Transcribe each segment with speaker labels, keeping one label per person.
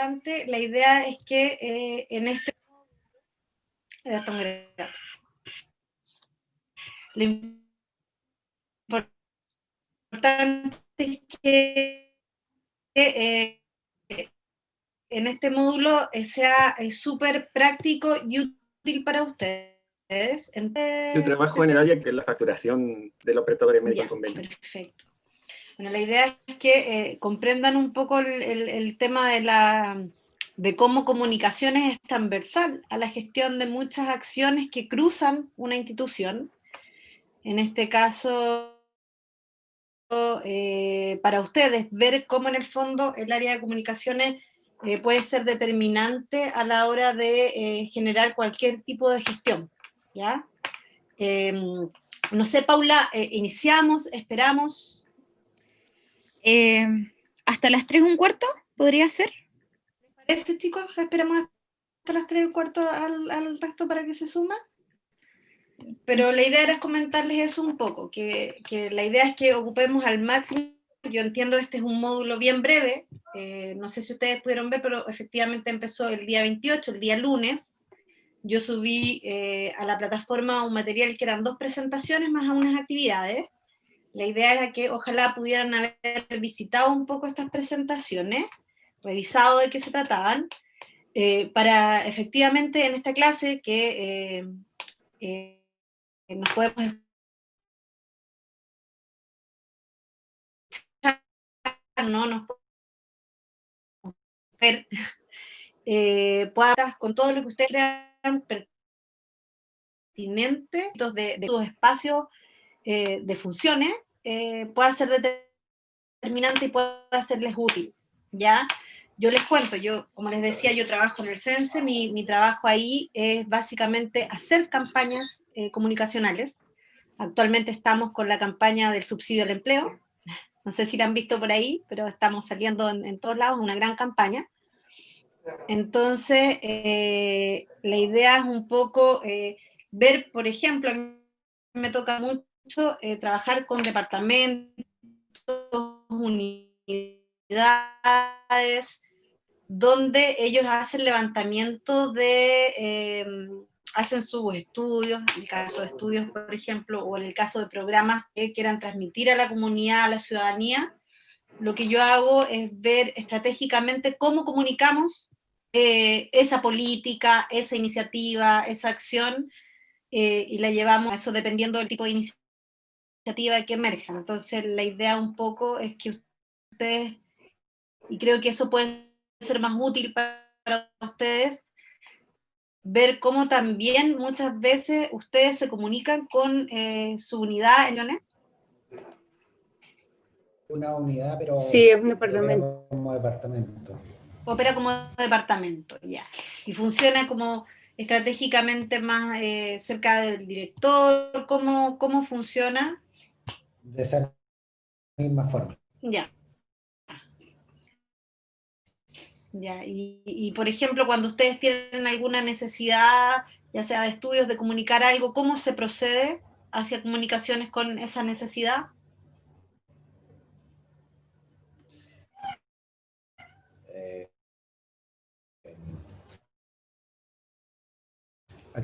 Speaker 1: importante, la idea es que en este... Ya está muy grande. Lo importante es que en este módulo sea súper práctico y útil para ustedes.
Speaker 2: Yo trabajo en el área que es la facturación de los prestadores médicos en convenio.
Speaker 1: Perfecto. Bueno, la idea es que comprendan un poco el tema de cómo comunicaciones es transversal a la gestión de muchas acciones que cruzan una institución. En este caso, para ustedes, ver cómo en el fondo el área de comunicaciones puede ser determinante a la hora de generar cualquier tipo de gestión, ¿ya? No sé, Paula, ¿iniciamos? ¿Esperamos?
Speaker 3: ¿Hasta las 3:15 podría ser?
Speaker 1: ¿Parece, chicos? ¿Esperamos hasta las 3:15 al resto para que se suma? Pero la idea era comentarles eso un poco, que la idea es que ocupemos al máximo. Yo entiendo este es un módulo bien breve, no sé si ustedes pudieron ver, pero efectivamente empezó el día 28, el día lunes. Yo subí a la plataforma un material que eran 2 presentaciones más unas actividades. La idea era que ojalá pudieran haber visitado un poco estas presentaciones, revisado de qué se trataban, para efectivamente en esta clase que nos podemos escuchar, ¿no? Nos podemos ver, con todo lo que ustedes crean pertinente de sus espacios de funciones, pueda ser determinante y pueda serles útil, ¿ya? Yo les cuento, yo, como les decía, yo trabajo en el CENSE, mi trabajo ahí es básicamente hacer campañas comunicacionales. Actualmente estamos con la campaña del subsidio al empleo, no sé si la han visto por ahí, pero estamos saliendo en todos lados, una gran campaña. Entonces, la idea es un poco ver, por ejemplo, a mí me toca mucho trabajar con departamentos, unidades, donde ellos hacen levantamiento hacen sus estudios, en el caso de estudios, por ejemplo, o en el caso de programas que quieran transmitir a la comunidad, a la ciudadanía. Lo que yo hago es ver estratégicamente cómo comunicamos esa política, esa iniciativa, esa acción, y la llevamos, eso dependiendo del tipo de iniciativa que emerja. Entonces, la idea un poco es que ustedes, y creo que eso puede ser más útil para ustedes, ver cómo también muchas veces ustedes se comunican con su unidad.
Speaker 4: Una unidad, pero
Speaker 3: sí, es un departamento.
Speaker 4: como departamento.
Speaker 1: Opera como departamento, ya. Y funciona como estratégicamente más cerca del director. ¿Cómo funciona?
Speaker 4: De esa misma forma.
Speaker 1: Ya. Ya. Y por ejemplo, cuando ustedes tienen alguna necesidad, ya sea de estudios, de comunicar algo, ¿cómo se procede hacia comunicaciones con esa necesidad?
Speaker 4: ¿A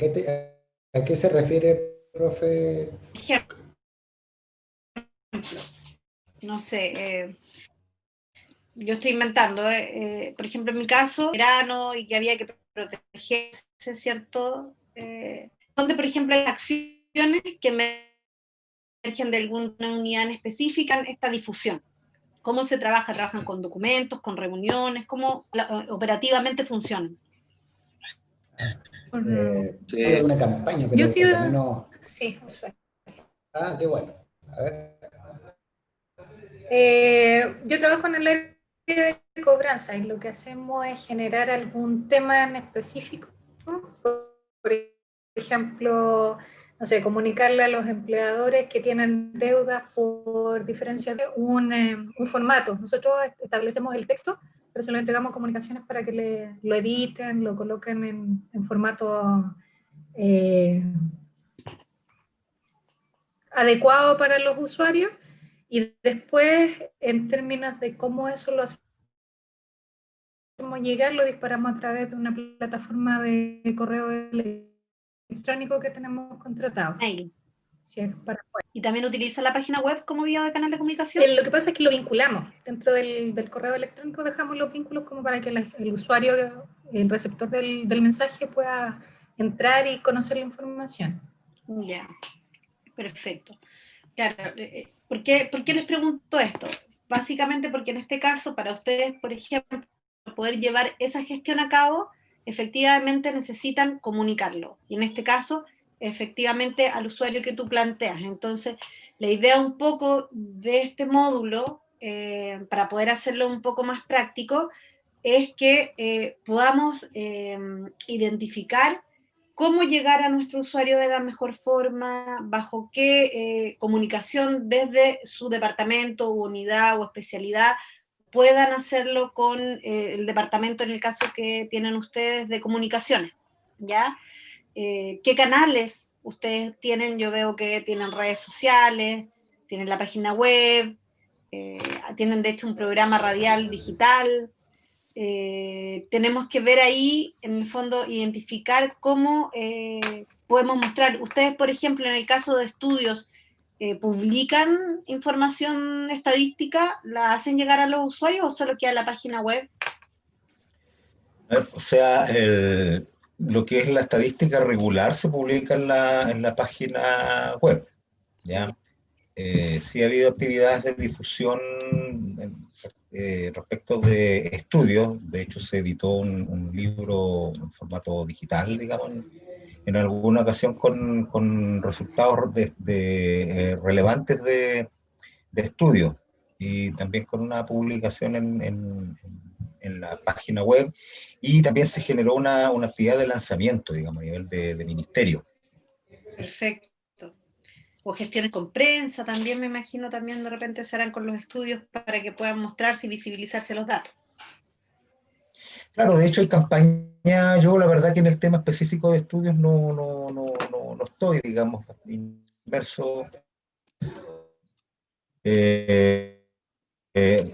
Speaker 4: qué se refiere, profe?
Speaker 1: Ejemplo, no sé, yo estoy inventando, por ejemplo, en mi caso, verano y que había que protegerse, ¿cierto? Donde, por ejemplo, hay acciones que emergen de alguna unidad en específica en esta difusión. ¿Cómo se trabaja? ¿Trabajan con documentos, con reuniones? ¿Cómo operativamente funcionan?
Speaker 4: Sí. Una campaña, pero
Speaker 3: Yo sí,
Speaker 4: por lo menos...
Speaker 3: sí.
Speaker 4: Ah, qué bueno. A ver.
Speaker 3: Yo trabajo en el área de cobranza y lo que hacemos es generar algún tema en específico. Por ejemplo, no sé, comunicarle a los empleadores que tienen deudas por diferencia de un formato. Nosotros establecemos el texto, pero se lo entregamos a comunicaciones para que lo editen, lo coloquen en formato adecuado para los usuarios, y después, en términos de cómo eso lo llegar lo disparamos a través de una plataforma de correo electrónico que tenemos contratado.
Speaker 1: Mail.
Speaker 3: Si es para
Speaker 1: ¿Y también utiliza la página web como vía de canal de comunicación?
Speaker 3: Lo que pasa es que lo vinculamos. Dentro del correo electrónico dejamos los vínculos como para que el usuario, el receptor del mensaje pueda entrar y conocer la información.
Speaker 1: Ya, perfecto. Claro, ¿por qué les pregunto esto? Básicamente porque en este caso, para ustedes, por ejemplo, poder llevar esa gestión a cabo, efectivamente necesitan comunicarlo. Y en este caso, efectivamente, al usuario que tú planteas. Entonces, la idea un poco de este módulo, para poder hacerlo un poco más práctico, es que podamos identificar cómo llegar a nuestro usuario de la mejor forma, bajo qué comunicación desde su departamento, u unidad o especialidad puedan hacerlo con el departamento, en el caso que tienen ustedes, de comunicaciones, ¿ya? ¿Qué canales ustedes tienen? Yo veo que tienen redes sociales, tienen la página web, tienen de hecho un programa radial digital. Tenemos que ver ahí, en el fondo, identificar cómo podemos mostrar. Ustedes, por ejemplo, en el caso de estudios, ¿publican información estadística? ¿La hacen llegar a los usuarios o solo queda en la página web?
Speaker 5: O sea, lo que es la estadística regular se publica en la página web, ¿ya? Sí ha habido actividades de difusión respecto de estudios. De hecho, se editó un libro en formato digital, digamos, en alguna ocasión con resultados relevantes de estudios, y también con una publicación en la página web, y también se generó una actividad de lanzamiento, digamos, a nivel de ministerio.
Speaker 1: Perfecto. O gestiones con prensa también, me imagino, también de repente se harán con los estudios para que puedan mostrarse y visibilizarse los datos.
Speaker 5: Claro, de hecho hay campaña, yo la verdad que en el tema específico de estudios no estoy, digamos, inmerso,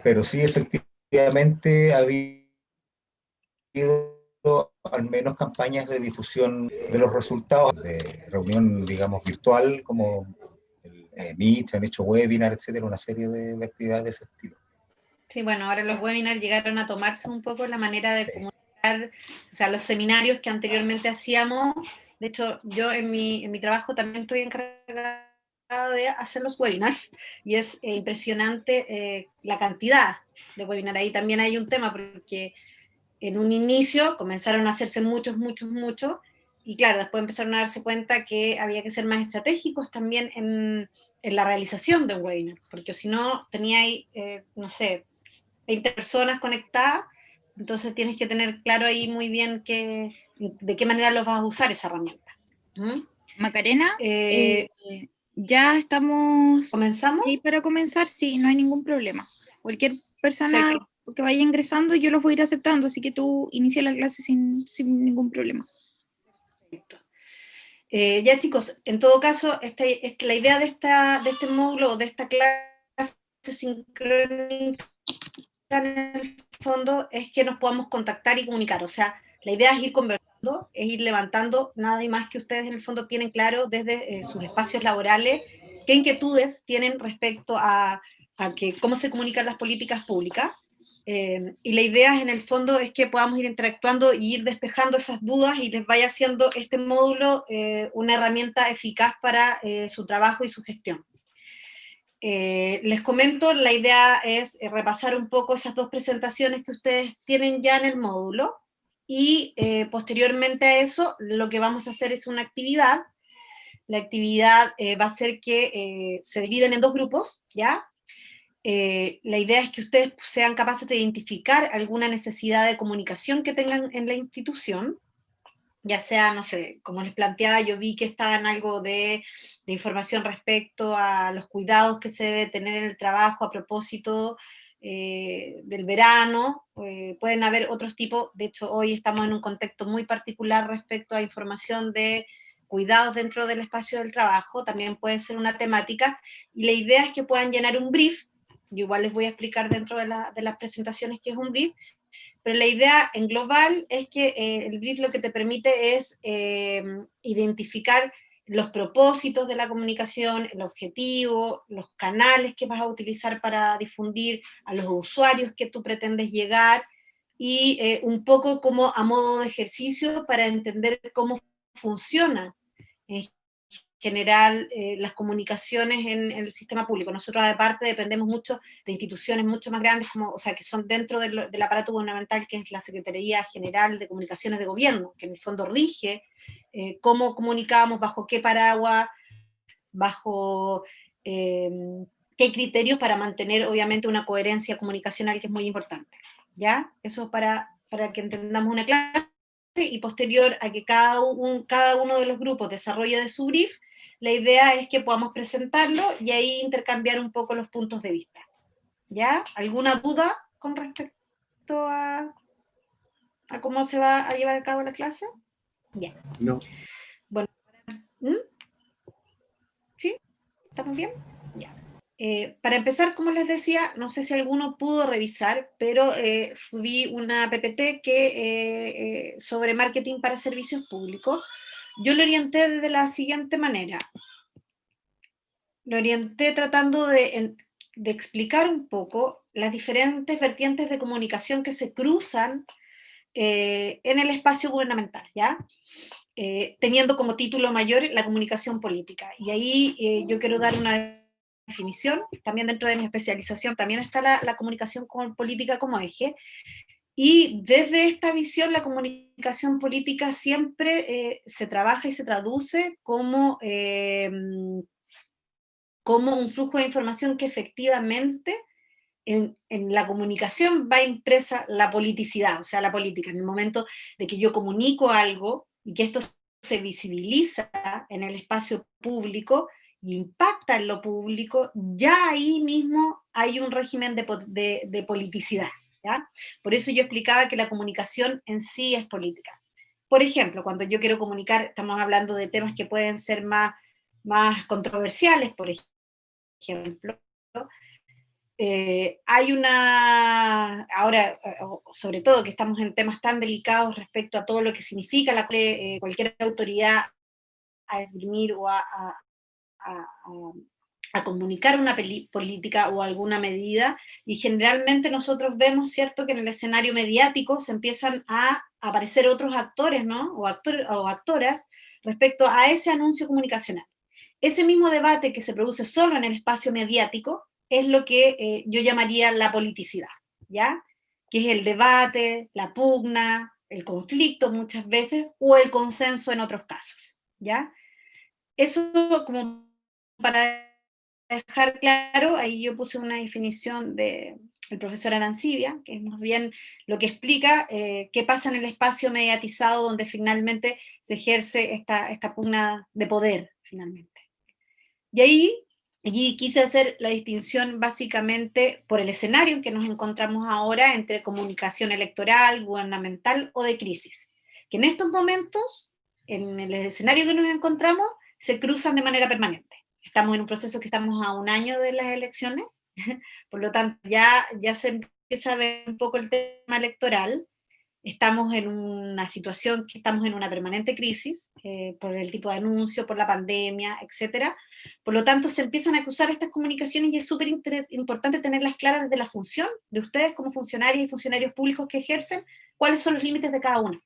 Speaker 5: pero sí efectivamente ha habido al menos campañas de difusión de los resultados de reunión, digamos, virtual, como el Meet, han hecho webinars, etcétera, una serie de actividades de ese estilo.
Speaker 1: Sí, bueno, ahora los webinars llegaron a tomarse un poco la manera de comunicar, o sea, los seminarios que anteriormente hacíamos. De hecho, yo en mi trabajo también estoy encargada de hacer los webinars, y es impresionante la cantidad de webinars. Ahí también hay un tema, porque en un inicio comenzaron a hacerse muchos, y claro, después empezaron a darse cuenta que había que ser más estratégicos también en la realización de un webinar, porque si no teníais, no sé, 20 personas conectadas, entonces tienes que tener claro ahí muy bien de qué manera los vas a usar esa herramienta. ¿Mm?
Speaker 6: Macarena, ya estamos
Speaker 1: ¿Comenzamos?
Speaker 6: ahí para comenzar, sí, no hay ningún problema. Cualquier persona
Speaker 1: Perfecto.
Speaker 6: que vaya ingresando, yo los voy a ir aceptando, así que tú inicia la clase sin ningún problema.
Speaker 1: Perfecto. Ya chicos, en todo caso, la idea de este módulo o de esta clase sincrónica en el fondo es que nos podamos contactar y comunicar. O sea, la idea es ir conversando, es ir levantando, nada más que ustedes en el fondo tienen claro desde sus espacios laborales qué inquietudes tienen respecto a cómo se comunican las políticas públicas. Y la idea en el fondo es que podamos ir interactuando y ir despejando esas dudas, y les vaya haciendo este módulo una herramienta eficaz para su trabajo y su gestión. Les comento, la idea es repasar un poco esas dos presentaciones que ustedes tienen ya en el módulo, y posteriormente a eso lo que vamos a hacer es una actividad. La actividad va a ser que se dividen en dos grupos, ¿ya? La idea es que ustedes sean capaces de identificar alguna necesidad de comunicación que tengan en la institución, ya sea, no sé, como les planteaba, yo vi que estaban algo de información respecto a los cuidados que se debe tener en el trabajo a propósito del verano. Pueden haber otros tipos, de hecho hoy estamos en un contexto muy particular respecto a información de cuidados dentro del espacio del trabajo, también puede ser una temática, y la idea es que puedan llenar un brief. Yo igual les voy a explicar dentro de las presentaciones qué es un brief, Pero la idea en global es que el brief lo que te permite es identificar los propósitos de la comunicación, el objetivo, los canales que vas a utilizar para difundir, a los usuarios que tú pretendes llegar, y un poco como a modo de ejercicio para entender cómo funciona en general las comunicaciones en el sistema público. Nosotros aparte dependemos mucho de instituciones mucho más grandes, como, o sea, que son dentro del aparato gubernamental, que es la Secretaría General de Comunicaciones de Gobierno, que en el fondo rige cómo comunicamos, bajo qué paraguas, bajo qué criterios para mantener obviamente una coherencia comunicacional que es muy importante. ¿Ya? Eso para que entendamos una clase, y posterior a que cada uno de los grupos desarrolle de su brief, la idea es que podamos presentarlo y ahí intercambiar un poco los puntos de vista. ¿Ya? ¿Alguna duda con respecto a cómo se va a llevar a cabo la clase? Ya.
Speaker 7: No.
Speaker 1: Bueno, ¿sí? ¿Estamos bien? Ya. Para empezar, como les decía, no sé si alguno pudo revisar, pero subí una PPT sobre marketing para servicios públicos. Yo lo orienté de la siguiente manera. Lo orienté tratando de explicar un poco las diferentes vertientes de comunicación que se cruzan en el espacio gubernamental, ¿ya? Teniendo como título mayor la comunicación política. Y ahí yo quiero dar una definición. También dentro de mi especialización también está la comunicación política como eje, y desde esta visión la comunicación política siempre se trabaja y se traduce como un flujo de información que efectivamente en la comunicación va impresa la politicidad, o sea, la política. En el momento de que yo comunico algo y que esto se visibiliza en el espacio público y impacta en lo público, ya ahí mismo hay un régimen de politicidad, ¿ya? Por eso yo explicaba que la comunicación en sí es política. Por ejemplo, cuando yo quiero comunicar, estamos hablando de temas que pueden ser más controversiales, por ejemplo, hay ahora, sobre todo que estamos en temas tan delicados respecto a todo lo que significa cualquier autoridad a esgrimir o a comunicar una política o alguna medida, y generalmente nosotros vemos, ¿cierto?, que en el escenario mediático se empiezan a aparecer otros actores, ¿no?, o actoras respecto a ese anuncio comunicacional. Ese mismo debate que se produce solo en el espacio mediático es lo que yo llamaría la politicidad, ¿ya? Que es el debate, la pugna, el conflicto muchas veces, o el consenso en otros casos, ¿ya? Eso como para dejar claro, ahí yo puse una definición del profesor Arancibia, que es más bien lo que explica qué pasa en el espacio mediatizado donde finalmente se ejerce esta pugna de poder, finalmente. Y allí quise hacer la distinción básicamente por el escenario en que nos encontramos ahora entre comunicación electoral, gubernamental o de crisis, que en estos momentos, en el escenario que nos encontramos, se cruzan de manera permanente. Estamos en un proceso que estamos a un año de las elecciones, por lo tanto ya se empieza a ver un poco el tema electoral. Estamos en una situación que estamos en una permanente crisis por el tipo de anuncio, por la pandemia, etc. Por lo tanto, se empiezan a cruzar estas comunicaciones y es súper importante tenerlas claras desde la función de ustedes como funcionarios y funcionarios públicos que ejercen, cuáles son los límites de cada una.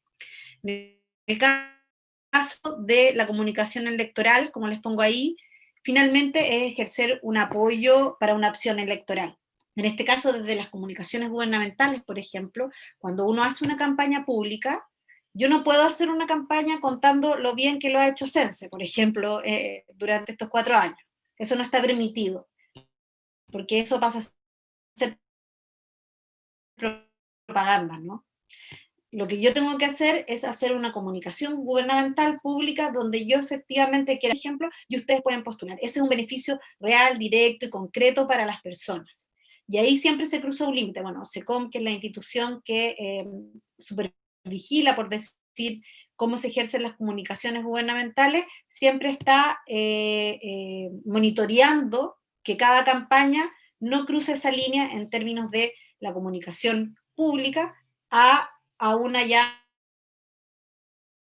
Speaker 1: En el caso de la comunicación electoral, como les pongo ahí, finalmente es ejercer un apoyo para una opción electoral. En este caso, desde las comunicaciones gubernamentales, por ejemplo, cuando uno hace una campaña pública, yo no puedo hacer una campaña contando lo bien que lo ha hecho Sense, por ejemplo, durante estos 4 años. Eso no está permitido, porque eso pasa a ser propaganda, ¿no? Lo que yo tengo que hacer es hacer una comunicación gubernamental pública donde yo efectivamente quiero, por ejemplo, y ustedes pueden postular. Ese es un beneficio real, directo y concreto para las personas. Y ahí siempre se cruza un límite. Bueno, SECOM, que es la institución que supervigila, por decir, cómo se ejercen las comunicaciones gubernamentales, siempre está monitoreando que cada campaña no cruce esa línea en términos de la comunicación pública, a una ya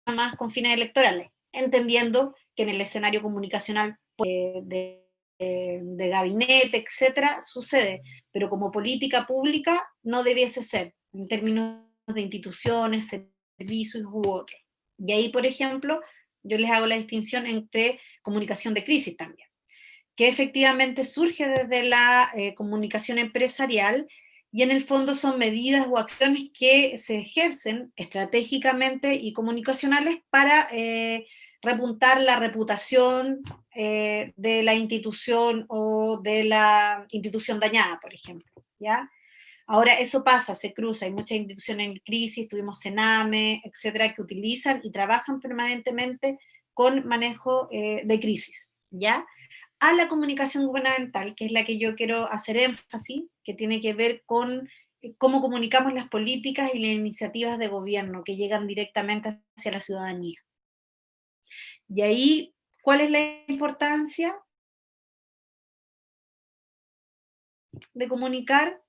Speaker 1: más con fines electorales, entendiendo que en el escenario comunicacional de gabinete, etcétera, sucede, pero como política pública no debiese ser, en términos de instituciones, servicios u otros. Y ahí, por ejemplo, yo les hago la distinción entre comunicación de crisis también, que efectivamente surge desde la comunicación empresarial, y en el fondo son medidas o acciones que se ejercen estratégicamente y comunicacionales para repuntar la reputación de la institución o de la institución dañada, por ejemplo, ¿ya? Ahora eso pasa, se cruza, hay muchas instituciones en crisis, tuvimos Sename, etcétera, que utilizan y trabajan permanentemente con manejo de crisis, ¿ya? A la comunicación gubernamental, que es la que yo quiero hacer énfasis, que tiene que ver con cómo comunicamos las políticas y las iniciativas de gobierno que llegan directamente hacia la ciudadanía. Y ahí, ¿cuál es la importancia de comunicar?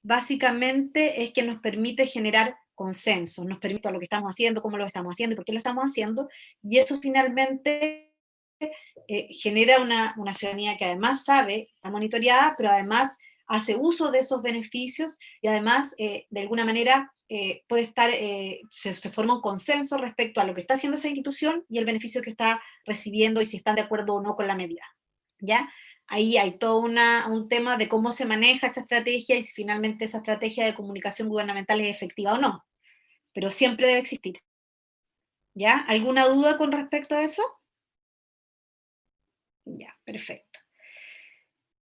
Speaker 1: Básicamente es que nos permite generar consenso, nos permite a lo que estamos haciendo, cómo lo estamos haciendo y por qué lo estamos haciendo, y eso finalmente genera una ciudadanía que además sabe, está monitoreada, pero además hace uso de esos beneficios y además de alguna manera puede estar, se forma un consenso respecto a lo que está haciendo esa institución y el beneficio que está recibiendo y si están de acuerdo o no con la medida, ¿ya? Ahí hay todo un tema de cómo se maneja esa estrategia y si finalmente esa estrategia de comunicación gubernamental es efectiva o no, pero siempre debe existir, ¿ya? ¿Alguna duda con respecto a eso? Ya, perfecto.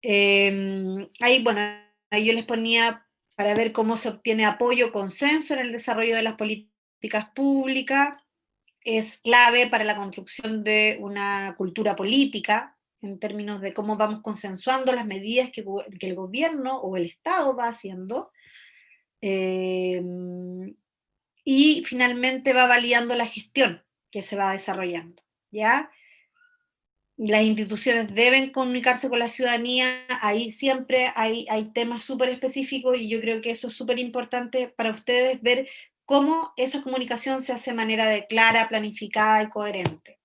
Speaker 1: Ahí, bueno, ahí yo les ponía para ver cómo se obtiene apoyo, consenso en el desarrollo de las políticas públicas. Es clave para la construcción de una cultura política, en términos de cómo vamos consensuando las medidas que el gobierno o el Estado va haciendo. Y finalmente va validando la gestión que se va desarrollando, ¿ya? Las instituciones deben comunicarse con la ciudadanía, ahí siempre hay temas súper específicos y yo creo que eso es súper importante para ustedes ver cómo esa comunicación se hace de manera clara, planificada y coherente.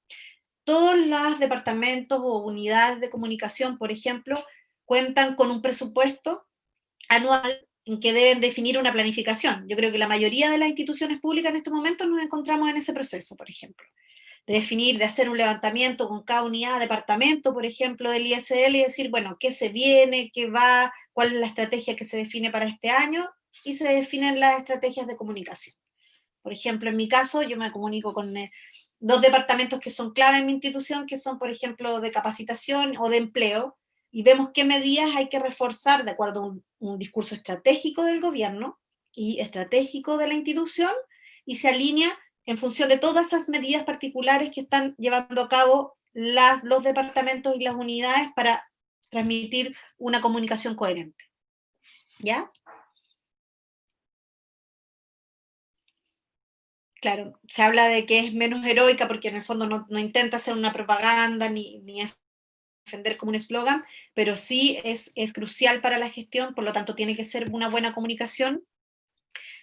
Speaker 1: Todos los departamentos o unidades de comunicación, por ejemplo, cuentan con un presupuesto anual en que deben definir una planificación. Yo creo que la mayoría de las instituciones públicas en estos momentos nos encontramos en ese proceso, por ejemplo. De definir, de hacer un levantamiento con cada unidad, departamento, por ejemplo, del ISL y decir, bueno, qué se viene, qué va, cuál es la estrategia que se define para este año y se definen las estrategias de comunicación. Por ejemplo, en mi caso, yo me comunico con dos departamentos que son clave en mi institución, que son, por ejemplo, de capacitación o de empleo, y vemos qué medidas hay que reforzar de acuerdo a un discurso estratégico del gobierno y estratégico de la institución, y se alinea en función de todas esas medidas particulares que están llevando a cabo los departamentos y las unidades para transmitir una comunicación coherente. ¿Ya? Claro, se habla de que es menos heroica porque en el fondo no intenta hacer una propaganda ni defender como un eslogan, pero sí es crucial para la gestión, por lo tanto tiene que ser una buena comunicación,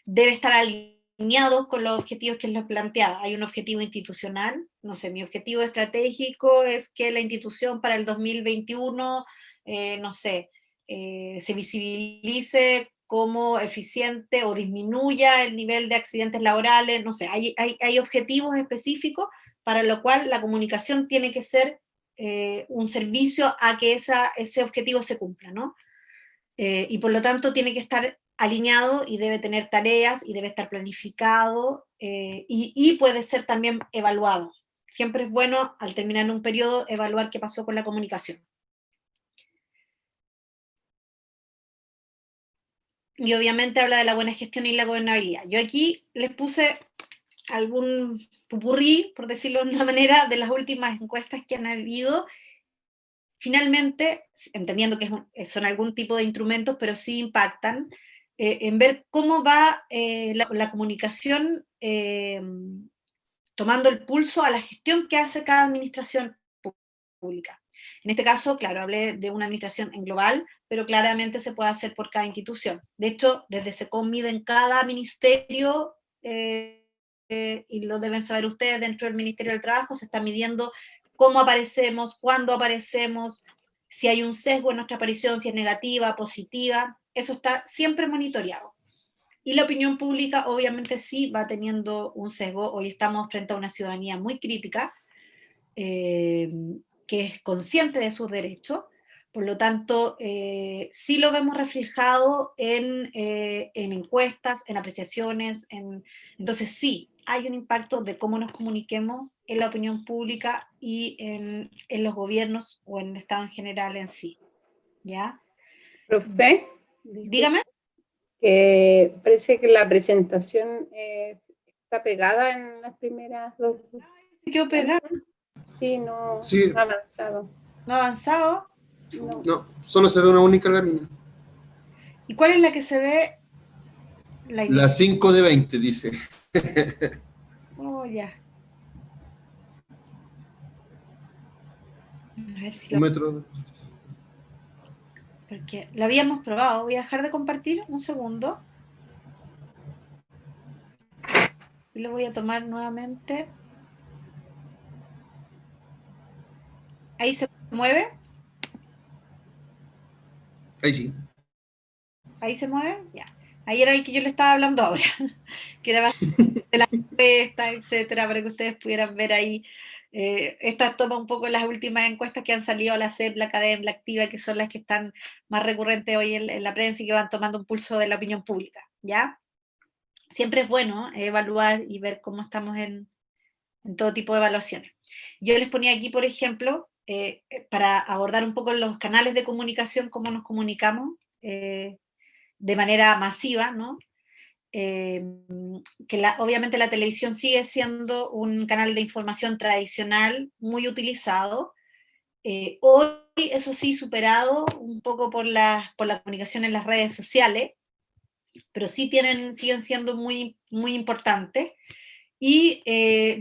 Speaker 1: debe estar alineado con los objetivos que les planteaba. Hay un objetivo institucional, no sé, mi objetivo estratégico es que la institución para el 2021, no sé, se visibilice como eficiente o disminuya el nivel de accidentes laborales, no sé, hay objetivos específicos para lo cual la comunicación tiene que ser un servicio a que ese objetivo se cumpla, ¿no? Y por lo tanto tiene que estar alineado y debe tener tareas y debe estar planificado y puede ser también evaluado. Siempre es bueno, al terminar un periodo, evaluar qué pasó con la comunicación. Y obviamente habla de la buena gestión y la gobernabilidad. Yo aquí les puse algún pupurrí, por decirlo de una manera, de las últimas encuestas que han habido. Finalmente, entendiendo que son algún tipo de instrumentos, pero sí impactan, en ver cómo va la comunicación tomando el pulso a la gestión que hace cada administración pública. En este caso, claro, hablé de una administración en global, pero claramente se puede hacer por cada institución. De hecho, desde SECOM miden cada ministerio, y lo deben saber ustedes, dentro del Ministerio del Trabajo se está midiendo cómo aparecemos, cuándo aparecemos, si hay un sesgo en nuestra aparición, si es negativa, positiva, eso está siempre monitoreado. Y la opinión pública obviamente sí va teniendo un sesgo. Hoy estamos frente a una ciudadanía muy crítica, que es consciente de sus derechos, por lo tanto, sí lo vemos reflejado en encuestas, en apreciaciones, entonces sí, hay un impacto de cómo nos comuniquemos en la opinión pública y en los gobiernos o en el Estado en general en sí, ¿ya?
Speaker 3: Profe,
Speaker 1: Dígame.
Speaker 3: que parece que la presentación está pegada en las primeras dos.
Speaker 1: ¿Se quedó pegado?
Speaker 3: Sí, no,
Speaker 7: Sí.
Speaker 3: no ha avanzado.
Speaker 1: ¿No ha avanzado?
Speaker 3: No.
Speaker 7: No, solo se ve una única lámina.
Speaker 1: ¿Y cuál es la que se ve?
Speaker 7: La 5 de 20, dice.
Speaker 1: Oh, ya. A ver si
Speaker 7: Un metro.
Speaker 1: porque la habíamos probado. Voy a dejar de compartir un segundo. Y lo voy a tomar nuevamente. Ahí se mueve.
Speaker 7: Ahí sí.
Speaker 1: Ahí se mueve. Ya. Ahí era el que yo le estaba hablando ahora. Que era de la encuesta, etcétera, para que ustedes pudieran ver ahí. Estas toma un poco las últimas encuestas que han salido a la CEP, la Academia, la Activa, que son las que están más recurrentes hoy en la prensa y que van tomando un pulso de la opinión pública, ¿ya? Siempre es bueno evaluar y ver cómo estamos en todo tipo de evaluaciones. Yo les ponía aquí, por ejemplo, para abordar un poco los canales de comunicación, cómo nos comunicamos de manera masiva, ¿no? Que obviamente la televisión sigue siendo un canal de información tradicional muy utilizado. Hoy, eso sí, superado un poco por la comunicación en las redes sociales, pero sí siguen siendo muy, muy importantes. Y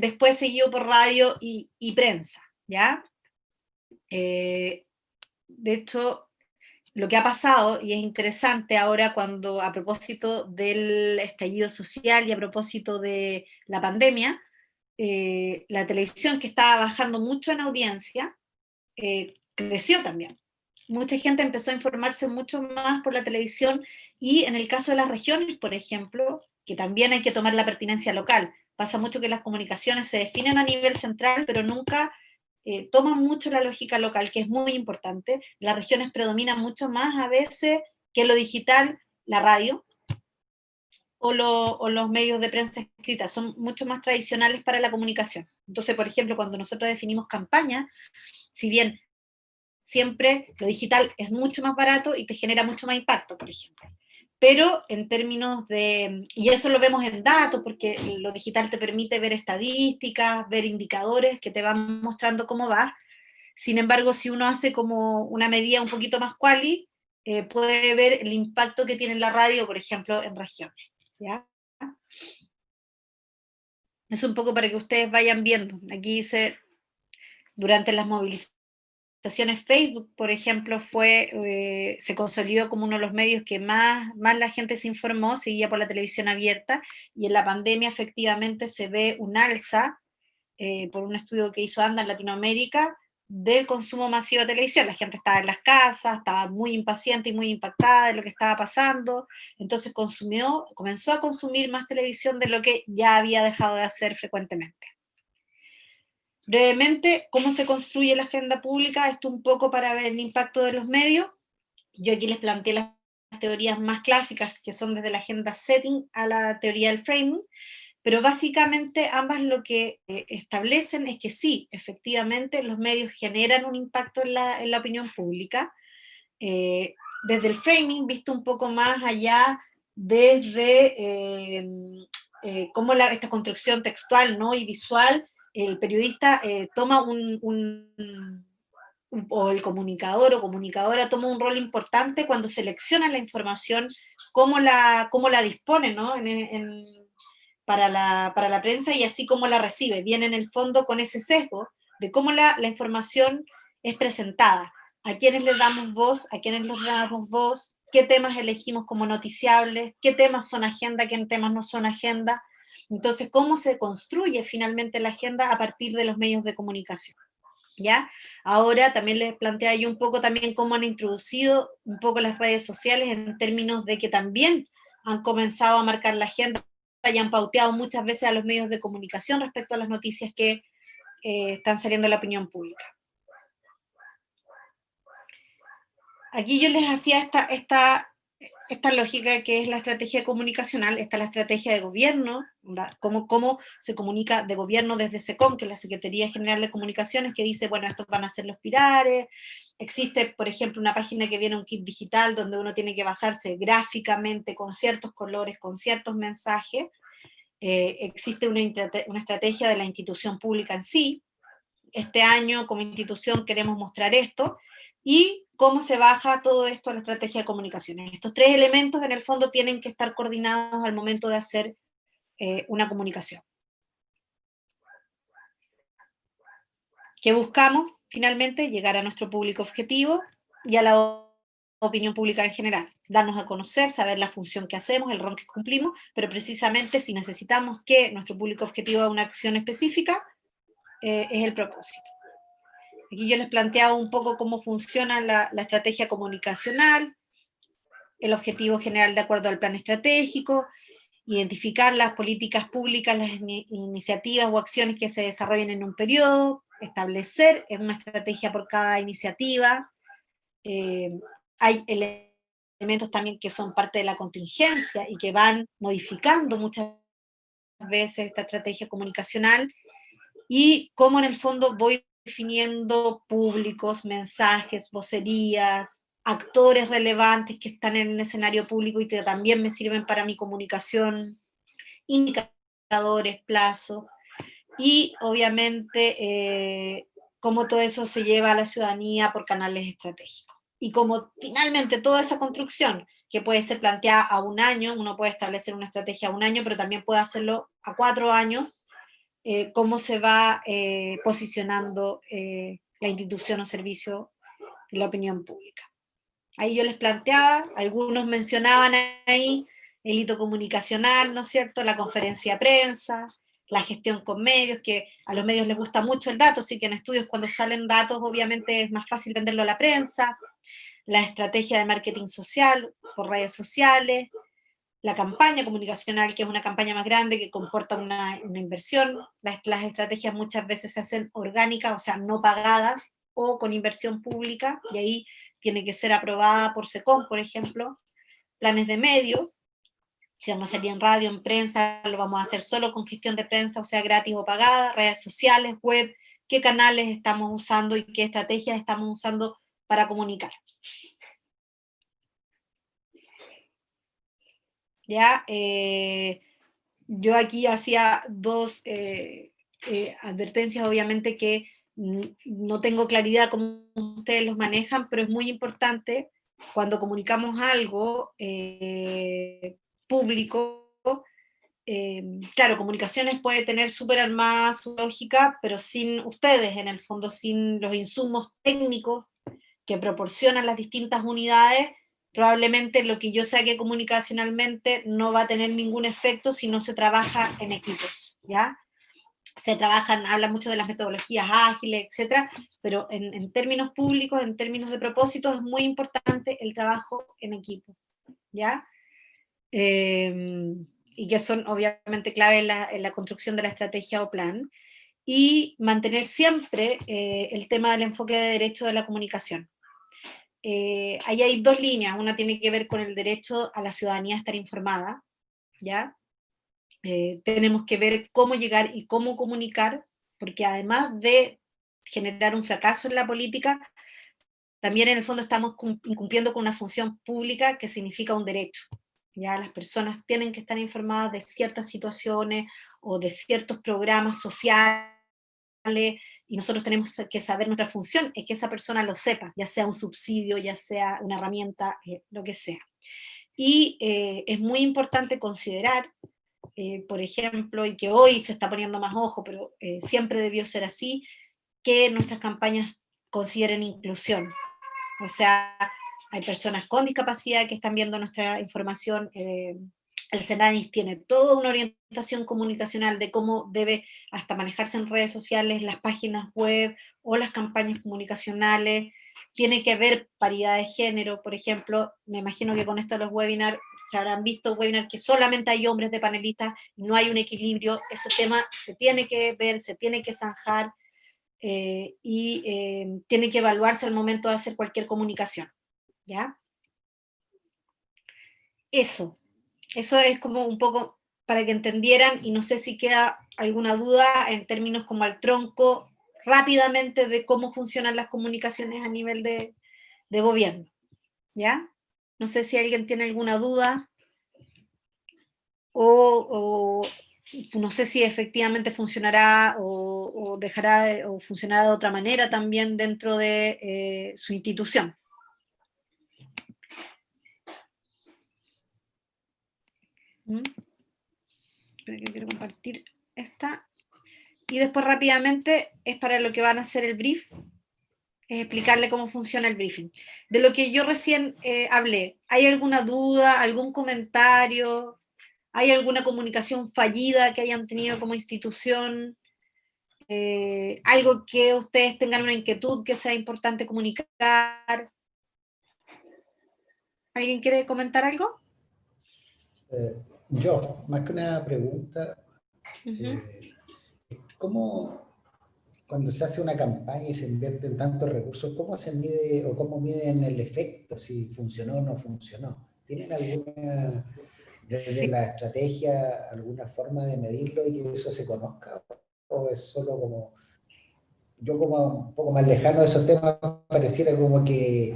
Speaker 1: después seguido por radio y prensa, ¿ya? De hecho, lo que ha pasado, y es interesante ahora cuando a propósito del estallido social y a propósito de la pandemia, la televisión, que estaba bajando mucho en audiencia, creció también. Mucha gente empezó a informarse mucho más por la televisión, y en el caso de las regiones, por ejemplo, que también hay que tomar la pertinencia local. Pasa mucho que las comunicaciones se definen a nivel central, pero nunca toman mucho la lógica local, que es muy importante. Las regiones predominan mucho más a veces que lo digital, la radio, o los medios de prensa escrita, son mucho más tradicionales para la comunicación. Entonces, por ejemplo, cuando nosotros definimos campaña, si bien siempre lo digital es mucho más barato y te genera mucho más impacto, por ejemplo, pero en términos de, y eso lo vemos en datos, porque lo digital te permite ver estadísticas, ver indicadores que te van mostrando cómo va. Sin embargo, si uno hace como una medida un poquito más quali, puede ver el impacto que tiene la radio, por ejemplo, en regiones, ¿ya? Es un poco para que ustedes vayan viendo. Aquí dice, durante las movilizaciones, Facebook, por ejemplo, se consolidó como uno de los medios que más la gente se informó, seguía por la televisión abierta, y en la pandemia efectivamente se ve un alza, por un estudio que hizo ANDA en Latinoamérica, del consumo masivo de televisión. La gente estaba en las casas, estaba muy impaciente y muy impactada de lo que estaba pasando, entonces comenzó a consumir más televisión de lo que ya había dejado de hacer frecuentemente. Brevemente, ¿cómo se construye la agenda pública? Esto un poco para ver el impacto de los medios. Yo aquí les planteé las teorías más clásicas, que son desde la agenda setting a la teoría del framing, pero básicamente ambas lo que establecen es que sí, efectivamente, los medios generan un impacto en la opinión pública. Desde el framing, visto un poco más allá, desde cómo esta construcción textual, ¿no?, y visual, el periodista toma o el comunicador o comunicadora toma un rol importante cuando selecciona la información, cómo la dispone, ¿no?, para la prensa, y así como la recibe. Viene en el fondo con ese sesgo de cómo la información es presentada. ¿A quiénes les damos voz? ¿A quiénes les damos voz? ¿Qué temas elegimos como noticiables? ¿Qué temas son agenda? ¿Qué temas no son agenda? Entonces, ¿cómo se construye finalmente la agenda a partir de los medios de comunicación? ¿Ya? Ahora también les planteé yo un poco también cómo han introducido un poco las redes sociales en términos de que también han comenzado a marcar la agenda y han pauteado muchas veces a los medios de comunicación respecto a las noticias que están saliendo a la opinión pública. Aquí yo les hacía esta lógica que es la estrategia comunicacional, está la estrategia de gobierno, cómo se comunica de gobierno desde SECOM, que es la Secretaría General de Comunicaciones, que dice, bueno, estos van a ser los pilares. Existe, por ejemplo, una página que viene un kit digital donde uno tiene que basarse gráficamente con ciertos colores, con ciertos mensajes. Existe una estrategia de la institución pública en sí. Este año, como institución, queremos mostrar esto, y cómo se baja todo esto a la estrategia de comunicaciones. Estos tres elementos, en el fondo, tienen que estar coordinados al momento de hacer una comunicación. ¿Qué buscamos? Finalmente, llegar a nuestro público objetivo y a la opinión pública en general. Darnos a conocer, saber la función que hacemos, el rol que cumplimos, pero precisamente si necesitamos que nuestro público objetivo haga una acción específica, es el propósito. Aquí yo les planteaba un poco cómo funciona la estrategia comunicacional, el objetivo general de acuerdo al plan estratégico, identificar las políticas públicas, las iniciativas o acciones que se desarrollen en un periodo, establecer una estrategia por cada iniciativa. Hay elementos también que son parte de la contingencia y que van modificando muchas veces esta estrategia comunicacional, y cómo en el fondo voy definiendo públicos, mensajes, vocerías, actores relevantes que están en el escenario público y que también me sirven para mi comunicación, indicadores, plazos, y obviamente cómo todo eso se lleva a la ciudadanía por canales estratégicos. Y como finalmente toda esa construcción, que puede ser planteada a un año, uno puede establecer una estrategia a un año, pero también puede hacerlo a 4 años, cómo se va posicionando la institución o servicio en la opinión pública. Ahí yo les planteaba, algunos mencionaban ahí el hito comunicacional, ¿no es cierto?, la conferencia de prensa, la gestión con medios, que a los medios les gusta mucho el dato, así que en estudios cuando salen datos obviamente es más fácil venderlo a la prensa, la estrategia de marketing social por redes sociales, la campaña comunicacional, que es una campaña más grande que comporta una inversión. Las estrategias muchas veces se hacen orgánicas, o sea, no pagadas, o con inversión pública, y ahí tiene que ser aprobada por SECOM, por ejemplo. Planes de medio, si vamos a salir en radio, en prensa, lo vamos a hacer solo con gestión de prensa, o sea, gratis o pagada, redes sociales, web, qué canales estamos usando y qué estrategias estamos usando para comunicar. ¿Ya? Yo aquí hacía 2 advertencias, obviamente que no tengo claridad cómo ustedes los manejan, pero es muy importante cuando comunicamos algo público. Claro, comunicaciones puede tener súper armada su lógica, pero sin ustedes, en el fondo, sin los insumos técnicos que proporcionan las distintas unidades, probablemente lo que yo saque comunicacionalmente no va a tener ningún efecto si no se trabaja en equipos, ¿ya? Se trabajan, habla mucho de las metodologías ágiles, etcétera, pero en términos públicos, en términos de propósito, es muy importante el trabajo en equipo, ¿ya? Y que son obviamente clave en la construcción de la estrategia o plan, y mantener siempre el tema del enfoque de derecho de la comunicación. Ahí hay 2 líneas, una tiene que ver con el derecho a la ciudadanía a estar informada, ¿ya? Tenemos que ver cómo llegar y cómo comunicar, porque además de generar un fracaso en la política, también en el fondo estamos incumpliendo con una función pública que significa un derecho. Ya las personas tienen que estar informadas de ciertas situaciones o de ciertos programas sociales, y nosotros tenemos que saber, nuestra función es que esa persona lo sepa, ya sea un subsidio, ya sea una herramienta, lo que sea. Y es muy importante considerar, por ejemplo, y que hoy se está poniendo más ojo, pero siempre debió ser así, que nuestras campañas consideren inclusión. O sea, hay personas con discapacidad que están viendo nuestra información. El Senadis tiene toda una orientación comunicacional de cómo debe hasta manejarse en redes sociales, las páginas web o las campañas comunicacionales. Tiene que haber paridad de género, por ejemplo. Me imagino que con esto de los webinars se habrán visto webinars que solamente hay hombres de panelistas, no hay un equilibrio. Ese tema se tiene que ver, se tiene que zanjar y tiene que evaluarse al momento de hacer cualquier comunicación. ¿Ya? Eso es como un poco para que entendieran, y no sé si queda alguna duda en términos como al tronco rápidamente de cómo funcionan las comunicaciones a nivel de gobierno, ¿ya? No sé si alguien tiene alguna duda o no sé si efectivamente funcionará o dejará o funcionará de otra manera también dentro de su institución. Espera que quiero compartir esta. Y después rápidamente es para lo que van a hacer el brief, es explicarle cómo funciona el briefing. De lo que yo recién hablé, ¿hay alguna duda, algún comentario? ¿Hay alguna comunicación fallida que hayan tenido como institución? ¿Algo que ustedes tengan una inquietud que sea importante comunicar? ¿Alguien quiere comentar algo?
Speaker 4: Yo, más que una pregunta, ¿cómo, cuando se hace una campaña y se invierten tantos recursos, cómo se mide o cómo miden el efecto, si funcionó o no funcionó? ¿Tienen alguna, desde la estrategia, alguna forma de medirlo y que eso se conozca? ¿O es solo como, yo como un poco más lejano de esos temas, pareciera como que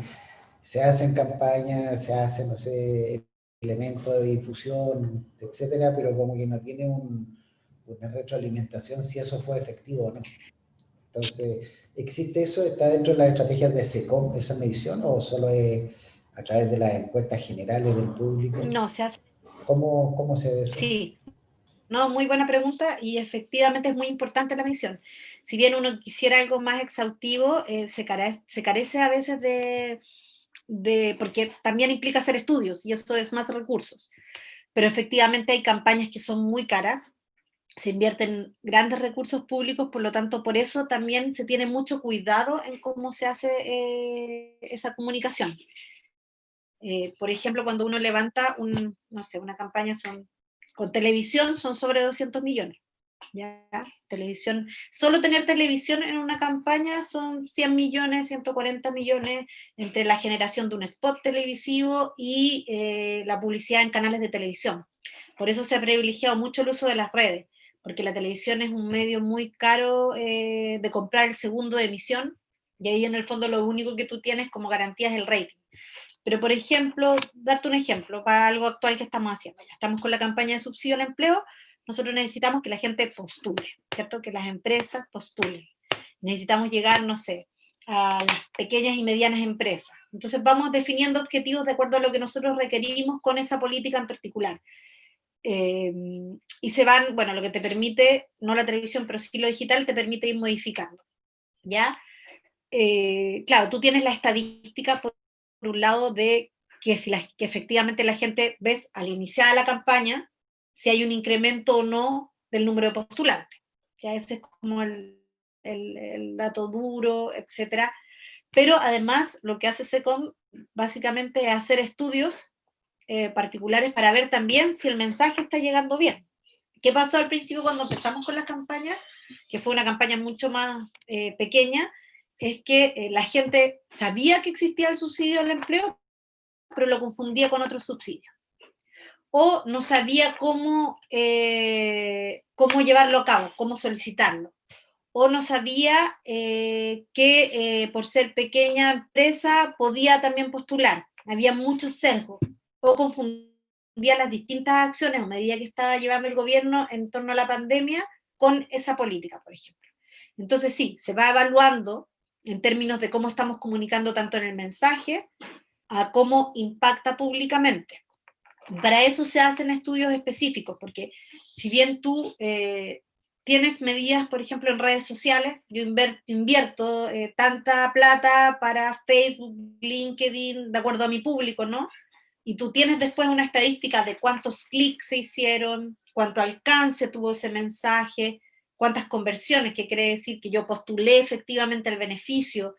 Speaker 4: se hacen campañas, se hacen, no sé, elementos de difusión, etcétera, pero como que no tiene una retroalimentación si eso fue efectivo o no? Entonces, ¿existe eso? ¿Está dentro de las estrategias de SECOM esa medición o solo es a través de las encuestas generales del público?
Speaker 1: No, se hace.
Speaker 4: ¿Cómo se ve eso?
Speaker 1: Sí. No, muy buena pregunta y efectivamente es muy importante la medición. Si bien uno quisiera algo más exhaustivo, se carece a veces porque también implica hacer estudios y eso es más recursos. Pero efectivamente hay campañas que son muy caras, se invierten grandes recursos públicos, por lo tanto, por eso también se tiene mucho cuidado en cómo se hace esa comunicación. Por ejemplo, cuando uno levanta no sé, una campaña con televisión son sobre 200 millones. ¿Ya? Televisión, solo tener televisión en una campaña son 100 millones, 140 millones entre la generación de un spot televisivo y la publicidad en canales de televisión. Por eso se ha privilegiado mucho el uso de las redes, porque la televisión es un medio muy caro de comprar el segundo de emisión, y ahí en el fondo lo único que tú tienes como garantía es el rating. Pero, por ejemplo, darte un ejemplo para algo actual que estamos haciendo. Ya estamos con la campaña de subsidio al empleo, nosotros necesitamos que la gente postule, ¿cierto? Que las empresas postulen. Necesitamos llegar, no sé, a las pequeñas y medianas empresas. Entonces vamos definiendo objetivos de acuerdo a lo que nosotros requerimos con esa política en particular. Y se van, bueno, lo que te permite, no la televisión, pero sí lo digital, te permite ir modificando, ¿ya? Claro, tú tienes la estadística por un lado de que que efectivamente la gente ves al iniciar la campaña si hay un incremento o no del número de postulantes. Ya ese es como el dato duro, etcétera. Pero además lo que hace SECOM básicamente es hacer estudios particulares para ver también si el mensaje está llegando bien. ¿Qué pasó al principio cuando empezamos con la campaña? Que fue una campaña mucho más pequeña, es que la gente sabía que existía el subsidio al empleo, pero lo confundía con otro subsidio. O no sabía cómo llevarlo a cabo, cómo solicitarlo. O no sabía que por ser pequeña empresa podía también postular. Había muchos sesgos. O confundía las distintas acciones o medidas que estaba llevando el gobierno en torno a la pandemia con esa política, por ejemplo. Entonces sí, se va evaluando en términos de cómo estamos comunicando tanto en el mensaje a cómo impacta públicamente. Para eso se hacen estudios específicos, porque si bien tú tienes medidas, por ejemplo, en redes sociales, yo invierto tanta plata para Facebook, LinkedIn, de acuerdo a mi público, ¿no? Y tú tienes después una estadística de cuántos clics se hicieron, cuánto alcance tuvo ese mensaje, cuántas conversiones, que quiere decir que yo postulé efectivamente el beneficio.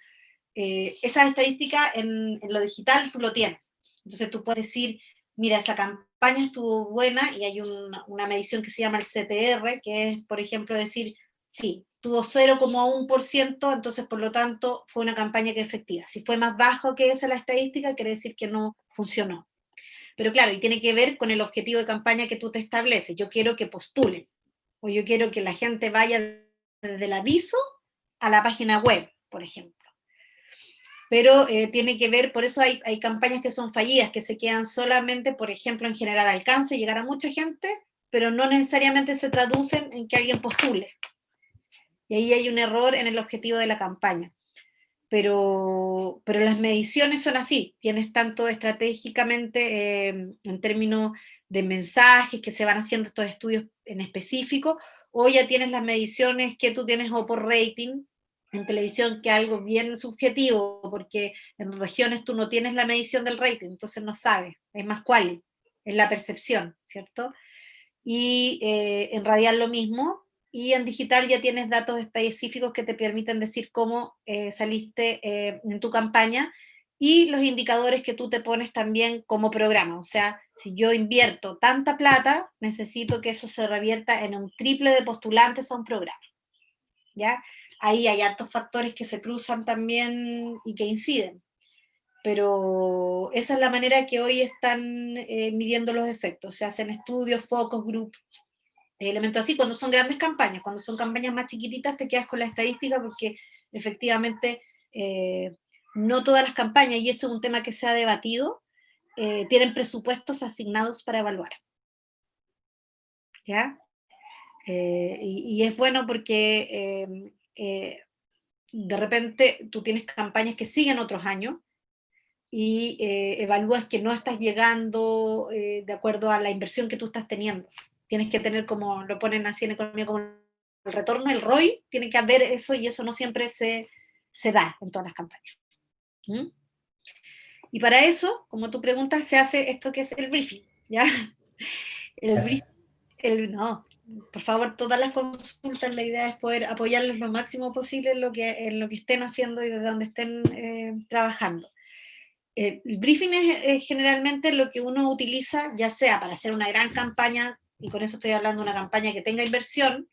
Speaker 1: Esas estadísticas en lo digital tú lo tienes. Entonces tú puedes decir, mira, esa campaña estuvo buena, y hay una medición que se llama el CTR, que es, por ejemplo, decir, sí, tuvo 0,1%, entonces por lo tanto fue una campaña que es efectiva. Si fue más bajo que esa la estadística, quiere decir que no funcionó. Pero claro, y tiene que ver con el objetivo de campaña que tú te estableces. Yo quiero que postulen, o yo quiero que la gente vaya desde el aviso a la página web, por ejemplo. Pero tiene que ver, por eso hay campañas que son fallidas, que se quedan solamente, por ejemplo, en generar alcance, llegar a mucha gente, pero no necesariamente se traducen en que alguien postule. Y ahí hay un error en el objetivo de la campaña. Pero las mediciones son así, tienes tanto estratégicamente en términos de mensajes que se van haciendo estos estudios en específico, o ya tienes las mediciones que tú tienes o por rating en televisión, que es algo bien subjetivo, porque en regiones tú no tienes la medición del rating, entonces no sabes, es más quali, es la percepción, ¿cierto? Y en radial lo mismo, y en digital ya tienes datos específicos que te permiten decir cómo saliste en tu campaña, y los indicadores que tú te pones también como programa. O sea, si yo invierto tanta plata, necesito que eso se revierta en un triple de postulantes a un programa, ¿ya? Ahí hay hartos factores que se cruzan también y que inciden, pero esa es la manera que hoy están midiendo los efectos. Se hacen estudios, focus group, elementos así, cuando son grandes campañas. Cuando son campañas más chiquititas te quedas con la estadística, porque efectivamente no todas las campañas, y eso es un tema que se ha debatido, tienen presupuestos asignados para evaluar, ¿ya? Y es bueno porque de repente tú tienes campañas que siguen otros años, y evalúas que no estás llegando de acuerdo a la inversión que tú estás teniendo. Tienes que tener, como lo ponen así en economía, como el retorno, el ROI, tiene que haber eso, y eso no siempre se da en todas las campañas. ¿Mm? Y para eso, como tú preguntas, se hace esto que es el briefing, ¿ya? El briefing, no, por favor, todas las consultas, la idea es poder apoyarlos lo máximo posible en lo que estén haciendo y desde donde estén trabajando. El briefing es generalmente lo que uno utiliza, ya sea para hacer una gran campaña, y con eso estoy hablando de una campaña que tenga inversión,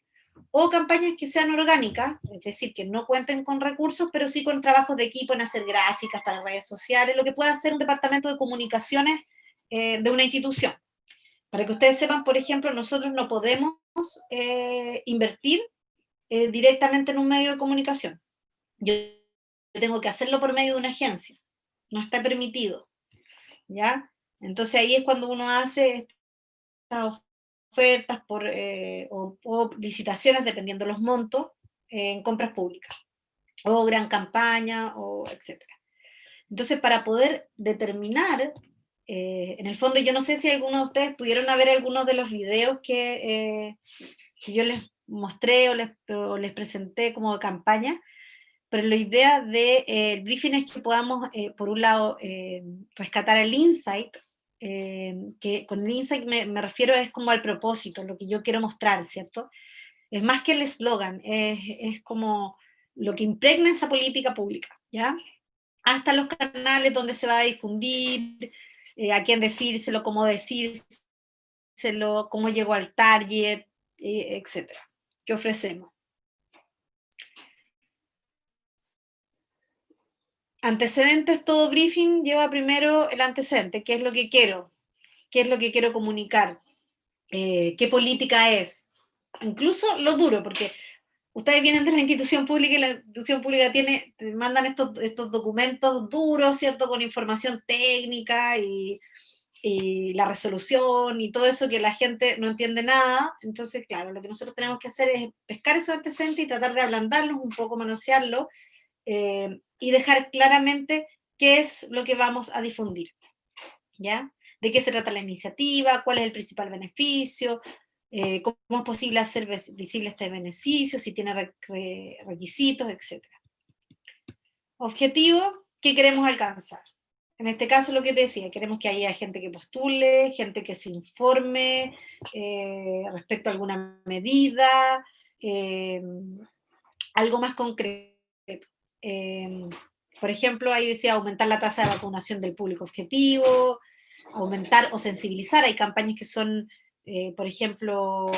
Speaker 1: o campañas que sean orgánicas, es decir, que no cuenten con recursos, pero sí con trabajos de equipo en hacer gráficas para redes sociales, lo que pueda hacer un departamento de comunicaciones de una institución. Para que ustedes sepan, por ejemplo, nosotros no podemos invertir directamente en un medio de comunicación. Yo tengo que hacerlo por medio de una agencia. No está permitido, ¿ya? Entonces ahí es cuando uno hace estas ofertas o licitaciones, dependiendo los montos, en compras públicas, o gran campaña, o etcétera. Entonces, para poder determinar, en el fondo, yo no sé si algunos de ustedes pudieron ver algunos de los videos que yo les mostré o les presenté como campaña, pero la idea del briefing es que podamos, por un lado, rescatar el insight, que con el insight me refiero es como al propósito, lo que yo quiero mostrar, ¿cierto? Es más que el eslogan, es como lo que impregna esa política pública, ¿ya? Hasta los canales donde se va a difundir, a quién decírselo, cómo decírselo, cómo llegó al target, etcétera. ¿Qué ofrecemos? Antecedentes, todo briefing lleva primero el antecedente, qué es lo que quiero comunicar, qué política es, incluso lo duro, porque ustedes vienen de la institución pública, y la institución pública te mandan estos documentos duros, ¿cierto?, con información técnica y la resolución y todo eso, que la gente no entiende nada. Entonces, claro, lo que nosotros tenemos que hacer es pescar esos antecedentes y tratar de ablandarlos un poco, manosearlos, y dejar claramente qué es lo que vamos a difundir, ¿ya? De qué se trata la iniciativa, cuál es el principal beneficio, cómo es posible hacer visible este beneficio, si tiene requisitos, etc. Objetivo, ¿qué queremos alcanzar? En este caso, lo que te decía, queremos que haya gente que postule, gente que se informe respecto a alguna medida, algo más concreto. Por ejemplo, ahí decía aumentar la tasa de vacunación del público objetivo, aumentar o sensibilizar. Hay campañas que son, por ejemplo,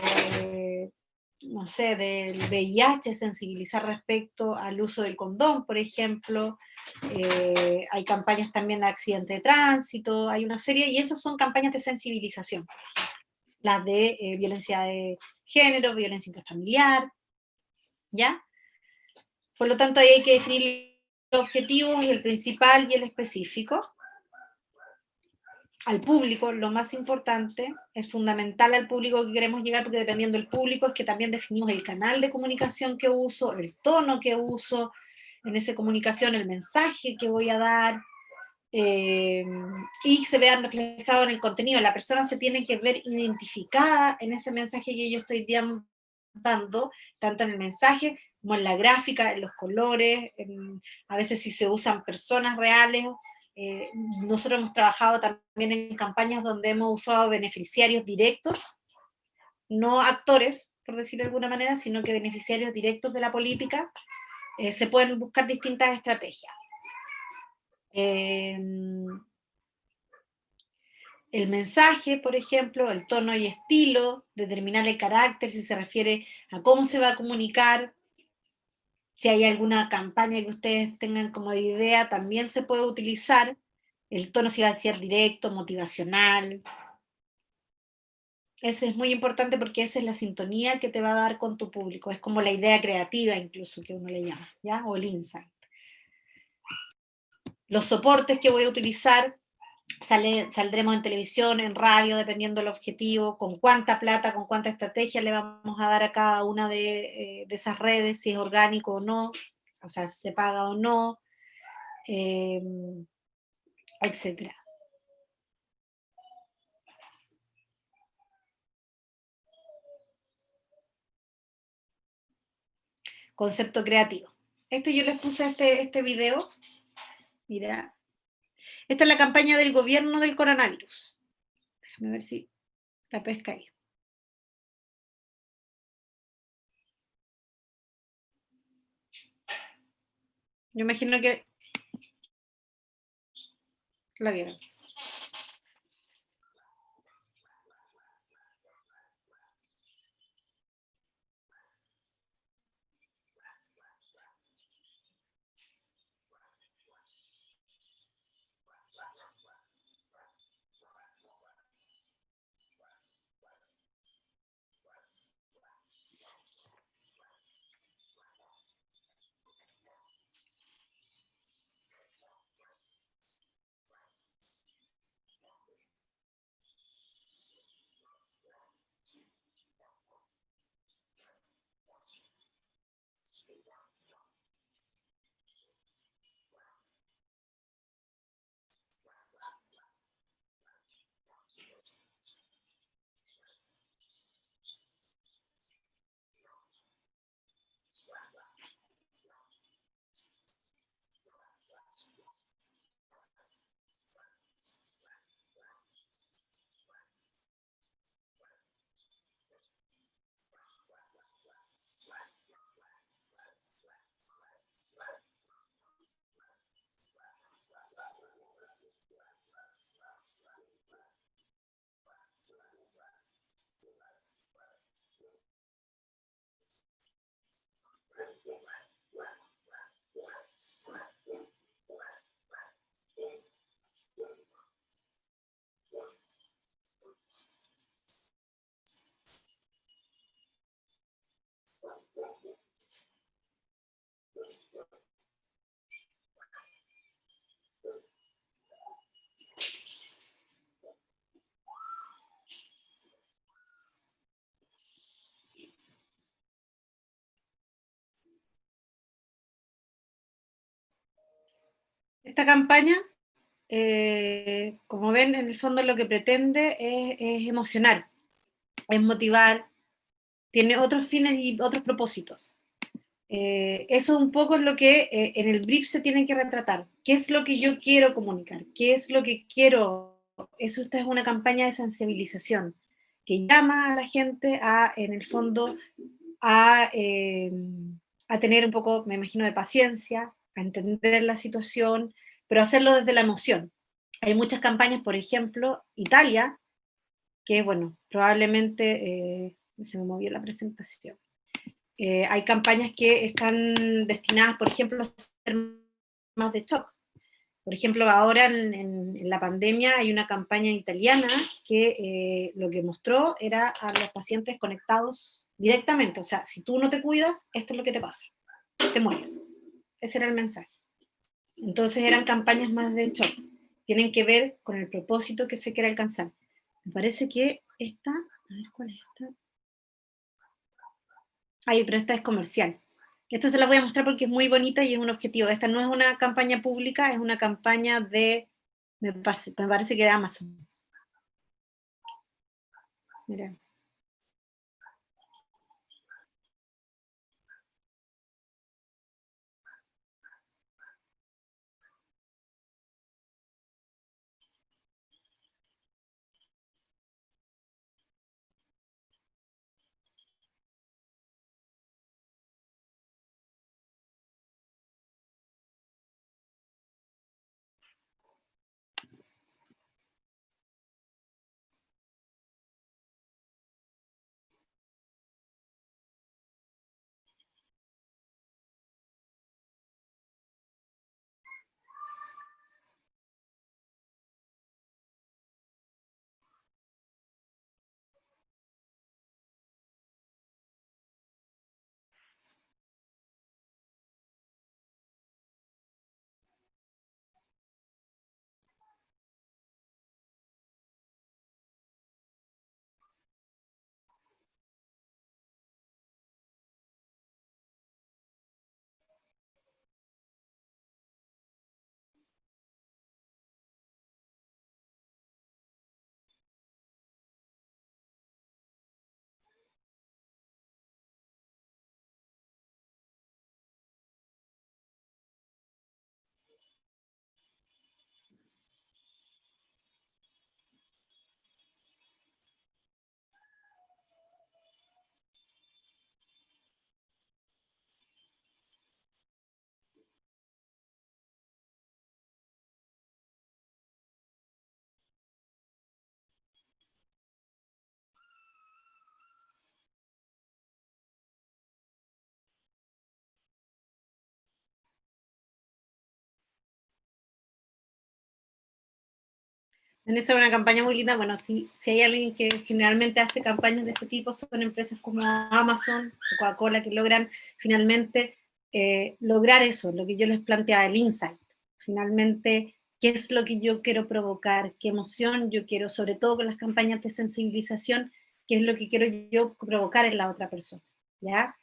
Speaker 1: no sé, del VIH, sensibilizar respecto al uso del condón, por ejemplo. Hay campañas también de accidente de tránsito, hay una serie, y esas son campañas de sensibilización, por ejemplo. Las de violencia de género, violencia intrafamiliar, ¿ya? Por lo tanto, ahí hay que definir los objetivos, el principal y el específico. Al público, lo más importante, es fundamental al público que queremos llegar, porque dependiendo del público es que también definimos el canal de comunicación que uso, el tono que uso en esa comunicación, el mensaje que voy a dar, y se vean reflejados en el contenido. La persona se tiene que ver identificada en ese mensaje que yo estoy dando, tanto en el mensaje como en la gráfica, en los colores, a veces si se usan personas reales. Nosotros hemos trabajado también en campañas donde hemos usado beneficiarios directos, no actores, por decirlo de alguna manera, sino que beneficiarios directos de la política. Se pueden buscar distintas estrategias. El mensaje, por ejemplo, el tono y estilo, determinar el carácter, si se refiere a cómo se va a comunicar. Si hay alguna campaña que ustedes tengan como idea, también se puede utilizar. El tono si va a ser directo, motivacional. Ese es muy importante porque esa es la sintonía que te va a dar con tu público. Es como la idea creativa incluso que uno le llama, ¿ya? O el insight. Los soportes que voy a utilizar, saldremos en televisión, en radio, dependiendo del objetivo, con cuánta plata, con cuánta estrategia le vamos a dar a cada una de esas redes, si es orgánico o no, o sea, si se paga o no, etcétera. Concepto creativo. Esto yo les puse este video. Mira. Esta es la campaña del gobierno del coronavirus. Déjame ver si la pesca ahí. Yo imagino que la vieron. Esta campaña, como ven, en el fondo lo que pretende es emocionar. es motivar, tiene otros fines y otros propósitos. Eso un poco es lo que en el brief se tiene que retratar. ¿Qué es lo que yo quiero comunicar? ¿Qué es lo que quiero? Eso es una campaña de sensibilización que llama a la gente a, en el fondo, a tener un poco, me imagino, de paciencia, a entender la situación, pero hacerlo desde la emoción. Hay muchas campañas, por ejemplo, Italia, que bueno, probablemente se me movió la presentación. Hay campañas que están destinadas, por ejemplo, a ser más de shock. Por ejemplo, ahora en la pandemia hay una campaña italiana que lo que mostró era a los pacientes conectados directamente. O sea, si tú no te cuidas, esto es lo que te pasa. Te mueres. Ese era el mensaje. Entonces eran campañas más de shock. Tienen que ver con el propósito que se quiere alcanzar. Me parece que esta, a ver cuál es esta. Ay, pero esta es comercial. Esta se la voy a mostrar porque es muy bonita y es un objetivo. Esta no es una campaña pública, es una campaña de, me parece que de Amazon. Mira. En esa es una campaña muy linda. Bueno, si hay alguien que generalmente hace campañas de ese tipo, son empresas como Amazon, Coca-Cola, que logran finalmente lograr eso, lo que yo les planteaba, el insight. Finalmente, ¿qué es lo que yo quiero provocar? ¿Qué emoción yo quiero? Sobre todo con las campañas de sensibilización, ¿qué es lo que quiero yo provocar en la otra persona? ¿Ya?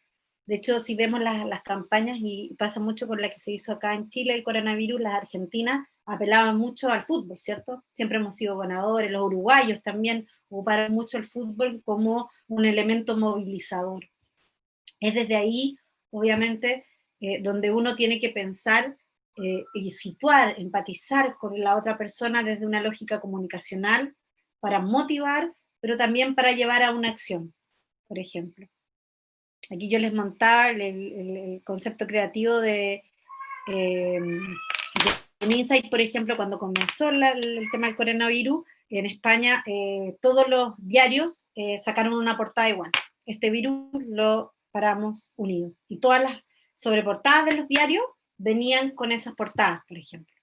Speaker 1: De hecho, si vemos las campañas, y pasa mucho con la que se hizo acá en Chile, el coronavirus, las argentinas apelaban mucho al fútbol, ¿cierto? Siempre hemos sido ganadores, los uruguayos también ocuparon mucho el fútbol como un elemento movilizador. Es desde ahí, obviamente, donde uno tiene que pensar y situar, empatizar con la otra persona desde una lógica comunicacional para motivar, pero también para llevar a una acción, por ejemplo. Aquí yo les montaba el concepto creativo de un insight, por ejemplo, cuando comenzó el tema del coronavirus, en España todos los diarios sacaron una portada igual. Este virus lo paramos unidos. Y todas las sobreportadas de los diarios venían con esas portadas, por ejemplo.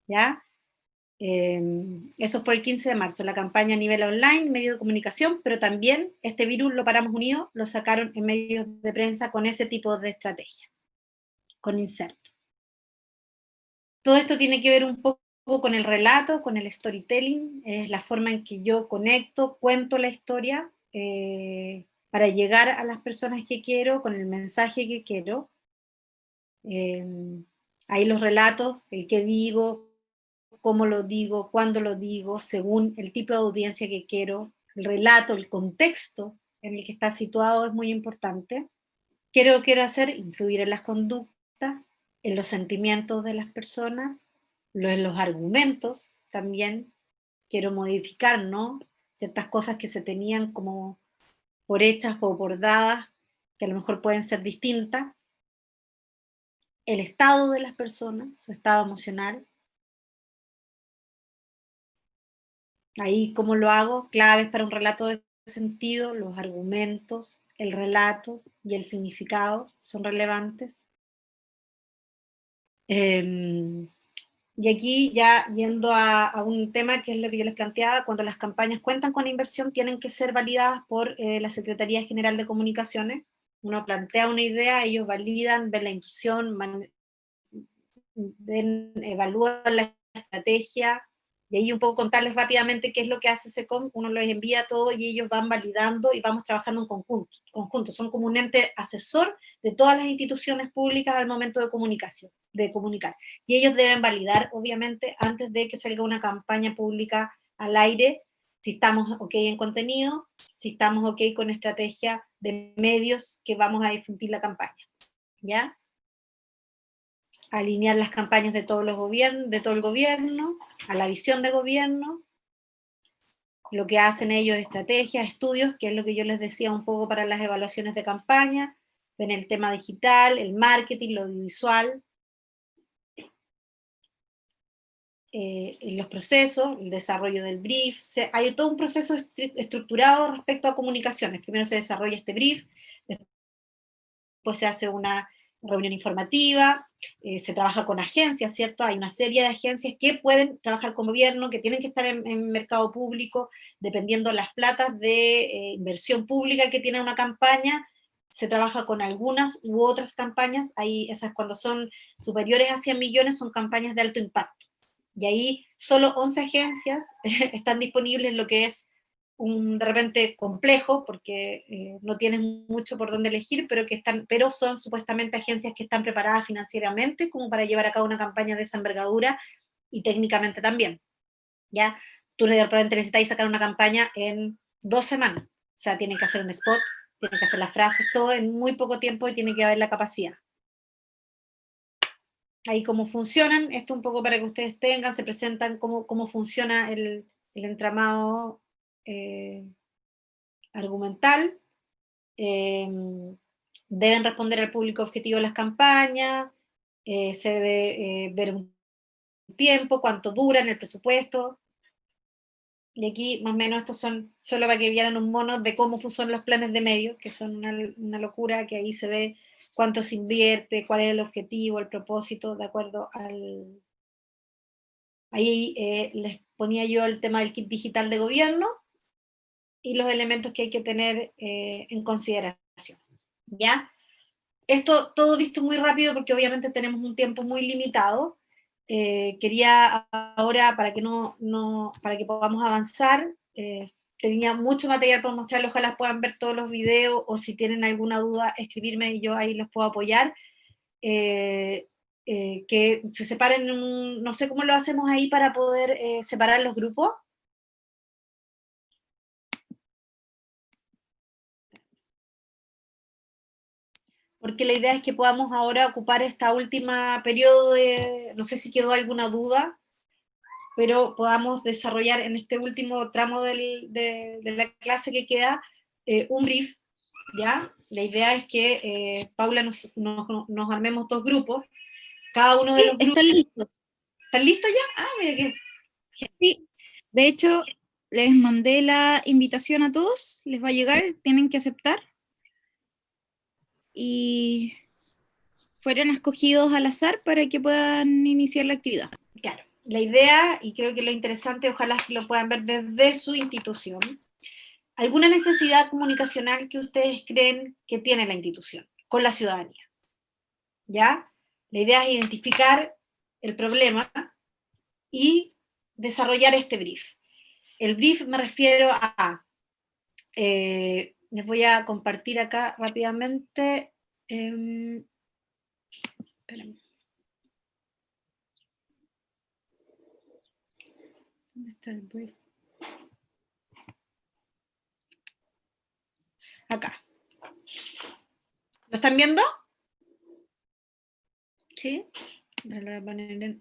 Speaker 1: ¿Ya? Eso fue el 15 de marzo, la campaña a nivel online, medio de comunicación, pero también este virus lo paramos unidos, lo sacaron en medios de prensa con ese tipo de estrategia, con inserto. Todo esto tiene que ver un poco con el relato, con el storytelling, es la forma en que yo conecto, cuento la historia para llegar a las personas que quiero, con el mensaje que quiero. Ahí los relatos, el qué digo, cómo lo digo, cuándo lo digo, según el tipo de audiencia que quiero, el relato, el contexto en el que está situado es muy importante. ¿Qué es lo que quiero hacer? Influir en las conductas, en los sentimientos de las personas, en los argumentos también. Quiero modificar, ¿no? Ciertas cosas que se tenían como por hechas o por dadas, que a lo mejor pueden ser distintas. El estado de las personas, su estado emocional. Ahí, ¿cómo lo hago? Claves para un relato de sentido, los argumentos, el relato y el significado son relevantes. Y aquí ya yendo a un tema que es lo que yo les planteaba, cuando las campañas cuentan con inversión tienen que ser validadas por la Secretaría General de Comunicaciones. Uno plantea una idea, ellos validan, ven la intuición, evalúan la estrategia, y ahí un poco contarles rápidamente qué es lo que hace SECOM, uno les envía todo y ellos van validando y vamos trabajando en conjunto. Son como un ente asesor de todas las instituciones públicas al momento de comunicar. Y ellos deben validar, obviamente, antes de que salga una campaña pública al aire, si estamos ok en contenido, si estamos ok con estrategia de medios que vamos a difundir la campaña, ¿ya? Alinear las campañas de todos los gobiernos, de todo el gobierno, a la visión de gobierno, lo que hacen ellos, estrategias, estudios, que es lo que yo les decía un poco para las evaluaciones de campaña, ven el tema digital, el marketing, lo audiovisual, los procesos, el desarrollo del brief, o sea, hay todo un proceso estructurado respecto a comunicaciones. Primero se desarrolla este brief, después se hace una reunión informativa, se trabaja con agencias, ¿cierto? Hay una serie de agencias que pueden trabajar con gobierno, que tienen que estar en mercado público, dependiendo las platas de inversión pública que tiene una campaña, se trabaja con algunas u otras campañas, ahí esas cuando son superiores a 100 millones son campañas de alto impacto. Y ahí solo 11 agencias están disponibles en lo que es de repente complejo, porque no tienen mucho por dónde elegir, pero son supuestamente agencias que están preparadas financieramente como para llevar a cabo una campaña de esa envergadura y técnicamente también. ¿Ya? Tú de repente necesitas sacar una campaña en 2 semanas, o sea, tienen que hacer un spot, tienen que hacer las frases, todo en muy poco tiempo y tiene que haber la capacidad. Ahí cómo funcionan, esto un poco para que ustedes tengan, se presentan cómo funciona el entramado argumental, deben responder al público objetivo de las campañas, se debe ver un tiempo, cuánto duran, el presupuesto, y aquí más o menos estos son solo para que vieran un mono de cómo funcionan los planes de medios, que son una locura, que ahí se ve cuánto se invierte, cuál es el objetivo, el propósito, de acuerdo al... Ahí les ponía yo el tema del kit digital de gobierno y los elementos que hay que tener en consideración, ¿ya? Esto todo visto muy rápido porque obviamente tenemos un tiempo muy limitado. Quería ahora, para que podamos avanzar, tenía mucho material para mostrarles, ojalá puedan ver todos los videos o si tienen alguna duda, escribirme y yo ahí los puedo apoyar. Que se separen, no sé cómo lo hacemos ahí para poder separar los grupos. Porque la idea es que podamos ahora ocupar esta última periodo de, no sé si quedó alguna duda, pero podamos desarrollar en este último tramo de la clase que queda un brief, ¿ya? La idea es que, Paula, nos armemos 2 grupos, cada uno de los grupos...
Speaker 6: Están listos.
Speaker 1: ¿Están listos ya? Ah, mira que...
Speaker 6: Sí, de hecho, les mandé la invitación a todos, les va a llegar, tienen que aceptar. Y fueron escogidos al azar para que puedan iniciar la actividad.
Speaker 1: Claro, la idea, y creo que lo interesante, ojalá que lo puedan ver desde su institución, alguna necesidad comunicacional que ustedes creen que tiene la institución con la ciudadanía, ¿ya? La idea es identificar el problema y desarrollar este brief. El brief me refiero a, les voy a compartir acá rápidamente, espérame. ¿Dónde está el brief? acá. ¿Lo están viendo?
Speaker 6: Sí.
Speaker 1: Me lo voy a poner en...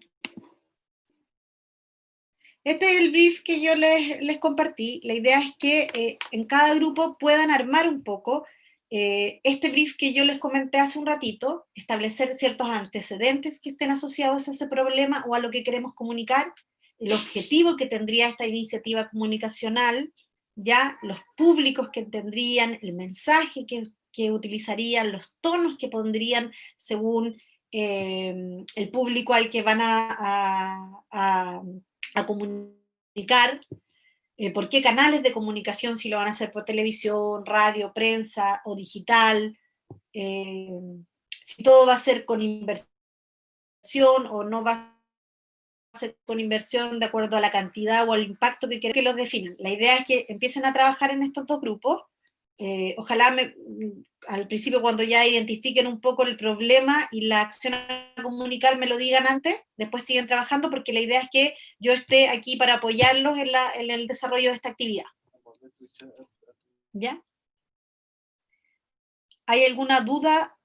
Speaker 1: Este es el brief que yo les compartí. La idea es que en cada grupo puedan armar un poco este brief que yo les comenté hace un ratito, establecer ciertos antecedentes que estén asociados a ese problema o a lo que queremos comunicar, el objetivo que tendría esta iniciativa comunicacional, ya los públicos que tendrían, el mensaje que utilizarían, los tonos que pondrían según el público al que van a comunicar, por qué canales de comunicación, si lo van a hacer por televisión, radio, prensa o digital, si todo va a ser con inversión o no va a ser con inversión de acuerdo a la cantidad o al impacto que quieren que los definan. La idea es que empiecen a trabajar en estos dos grupos. Ojalá al principio, cuando ya identifiquen un poco el problema y la acción a comunicar, me lo digan antes, después siguen trabajando, porque la idea es que yo esté aquí para apoyarlos en el desarrollo de esta actividad. ¿Ya? ¿Hay alguna duda?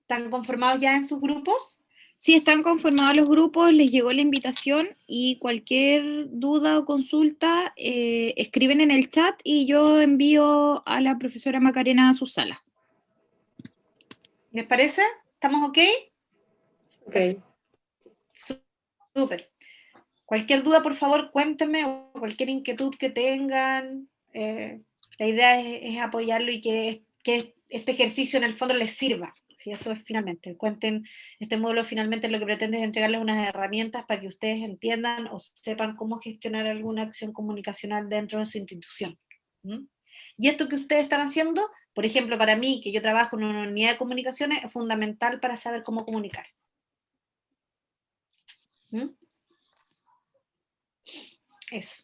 Speaker 1: ¿Están conformados ya en sus grupos?
Speaker 6: Sí, están conformados los grupos, les llegó la invitación y cualquier duda o consulta escriben en el chat y yo envío a la profesora Macarena a sus salas.
Speaker 1: ¿Les parece? ¿Estamos ok?
Speaker 3: Ok.
Speaker 1: Súper. Cualquier duda, por favor, cuéntenme, o cualquier inquietud que tengan. La idea es apoyarlo y que este ejercicio en el fondo les sirva. Si eso es finalmente, cuenten, este módulo finalmente lo que pretende es entregarles unas herramientas para que ustedes entiendan o sepan cómo gestionar alguna acción comunicacional dentro de su institución. ¿Mm? Y esto que ustedes están haciendo, por ejemplo, para mí, que yo trabajo en una unidad de comunicaciones, es fundamental para saber cómo comunicar. ¿Mm? Eso.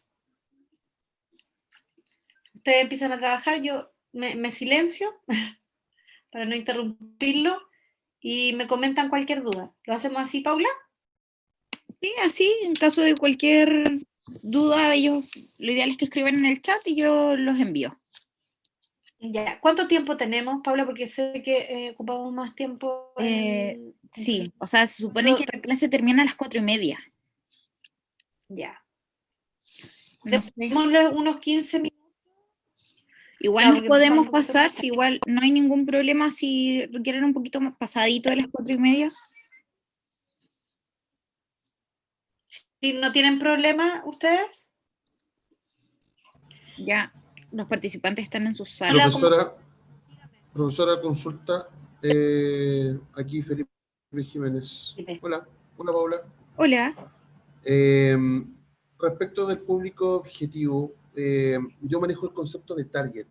Speaker 1: Ustedes empiezan a trabajar, yo me silencio para no interrumpirlo y me comentan cualquier duda. ¿Lo hacemos así, Paula?
Speaker 6: Sí, así, en caso de cualquier duda, ellos, lo ideal es que escriban en el chat y yo los envío.
Speaker 1: Ya. ¿Cuánto tiempo tenemos, Paula? Porque sé que ocupamos más tiempo.
Speaker 6: Sí, o sea, se supone que la clase termina a las 4:30.
Speaker 1: Ya.
Speaker 6: No sé.
Speaker 1: Démosle unos 15 minutos.
Speaker 6: Igual
Speaker 1: Claro,
Speaker 6: nos
Speaker 1: porque
Speaker 6: podemos
Speaker 1: empezamos un poquito
Speaker 6: pasar,
Speaker 1: más
Speaker 6: si igual no hay ningún problema si requieren un poquito más pasadito de las 4:30.
Speaker 1: Si no tienen problema, ¿ustedes?
Speaker 6: Ya, los participantes están en sus salas.
Speaker 7: Profesora, consulta. Aquí Felipe Jiménez. Hola, Paula.
Speaker 6: Hola.
Speaker 7: Respecto del público objetivo, yo manejo el concepto de target.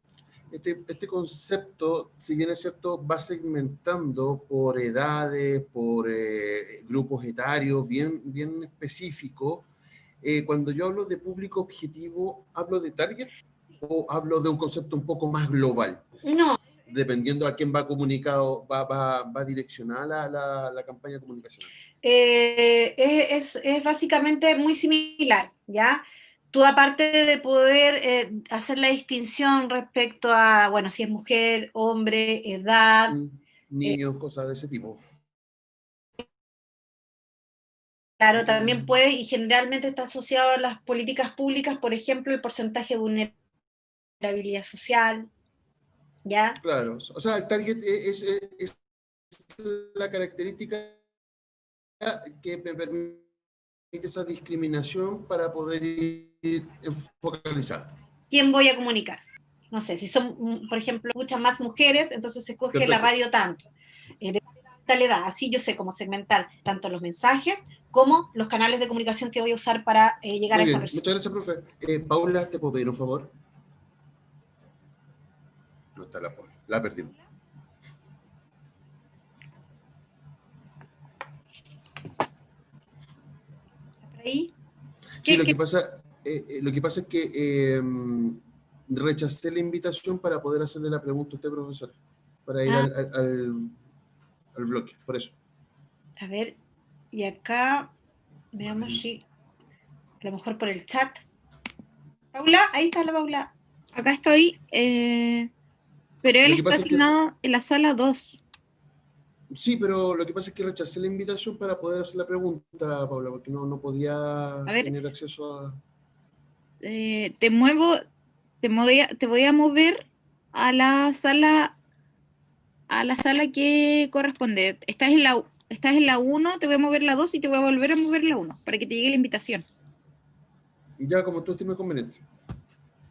Speaker 7: Este concepto, si bien es cierto, va segmentando por edades, por grupos etarios bien específicos. Cuando yo hablo de público objetivo, ¿hablo de target o hablo de un concepto un poco más global?
Speaker 1: No.
Speaker 7: Dependiendo a quién va comunicado, va direccionada la campaña comunicacional.
Speaker 1: Es básicamente muy similar, ¿ya? Tú, aparte de poder hacer la distinción respecto a, bueno, si es mujer, hombre, edad.
Speaker 7: Niños, cosas de ese tipo.
Speaker 1: Claro, también puede, y generalmente está asociado a las políticas públicas, por ejemplo, el porcentaje de vulnerabilidad social, ¿ya?
Speaker 7: Claro, o sea, el target es la característica que me permite esa discriminación para poder ir focalizar.
Speaker 1: ¿Quién voy a comunicar? No sé, si son, por ejemplo, muchas más mujeres, entonces se escoge
Speaker 7: Perfecto.
Speaker 1: la radio tanto, de tal edad, así yo sé cómo segmentar tanto los mensajes como los canales de comunicación que voy a usar para llegar
Speaker 7: Muy
Speaker 1: a esa
Speaker 7: bien,
Speaker 1: persona.
Speaker 7: muchas gracias, profe. Paula, ¿te puedo pedir un favor? No está la Paula, la perdimos.
Speaker 1: Ahí.
Speaker 7: Sí, lo que pasa es que rechacé la invitación para poder hacerle la pregunta a usted, profesor, para ir al bloque, por eso.
Speaker 1: A ver, y acá veamos si a lo mejor por el chat. Paula, ahí está la Paula.
Speaker 6: Acá estoy, pero él
Speaker 7: Lo que
Speaker 6: está
Speaker 7: pasa es que-
Speaker 6: asignado en la sala 2.
Speaker 7: Sí, pero lo que pasa es que rechacé la invitación para poder hacer la pregunta, Paula, porque no podía
Speaker 6: A ver.
Speaker 7: tener acceso a...
Speaker 6: Te voy a mover a la sala que corresponde. Estás en la 1, te voy a mover la 2 y te voy a volver a mover la 1 para que te llegue la invitación.
Speaker 7: Ya, como tú estimes conveniente.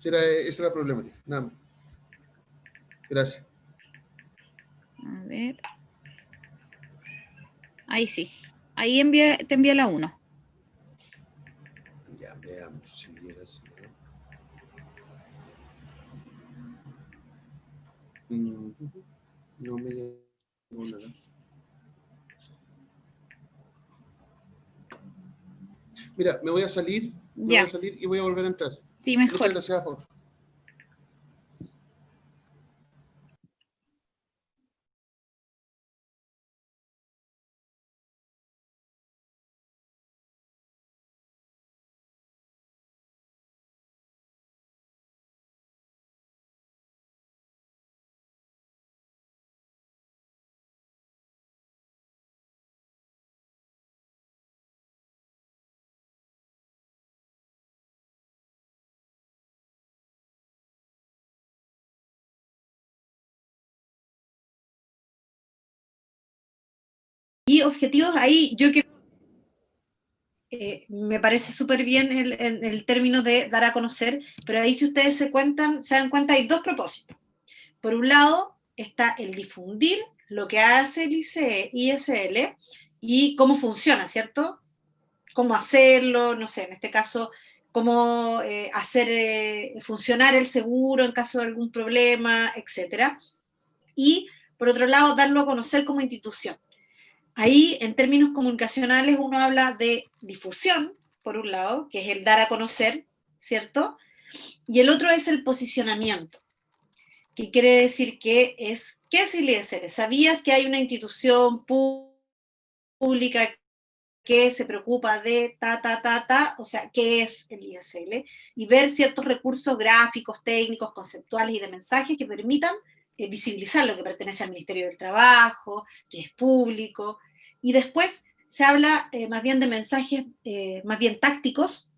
Speaker 7: Esa era la problemática, nada más. Gracias.
Speaker 6: A ver. Ahí sí. Ahí te envía la 1.
Speaker 7: Ya, veamos si llega así. No me llegó nada. Mira, me voy a salir
Speaker 6: Ya.
Speaker 7: y voy a volver a entrar.
Speaker 6: Sí,
Speaker 7: Muchas
Speaker 6: mejor.
Speaker 7: gracias, Paula.
Speaker 1: Y objetivos, ahí yo creo me parece súper bien el término de dar a conocer, pero ahí si ustedes se dan cuenta, hay dos propósitos. Por un lado está el difundir lo que hace el ISL y cómo funciona, ¿cierto? Cómo hacerlo, no sé, en este caso, cómo hacer funcionar el seguro en caso de algún problema, etc. Y, por otro lado, darlo a conocer como institución. Ahí, en términos comunicacionales, uno habla de difusión, por un lado, que es el dar a conocer, ¿cierto? Y el otro es el posicionamiento, que quiere decir que es, ¿qué es el ISL? ¿Sabías que hay una institución pública que se preocupa de o sea, qué es el ISL? Y ver ciertos recursos gráficos, técnicos, conceptuales y de mensajes que permitan visibilizar lo que pertenece al Ministerio del Trabajo, que es público, y después se habla más bien de mensajes más bien tácticos,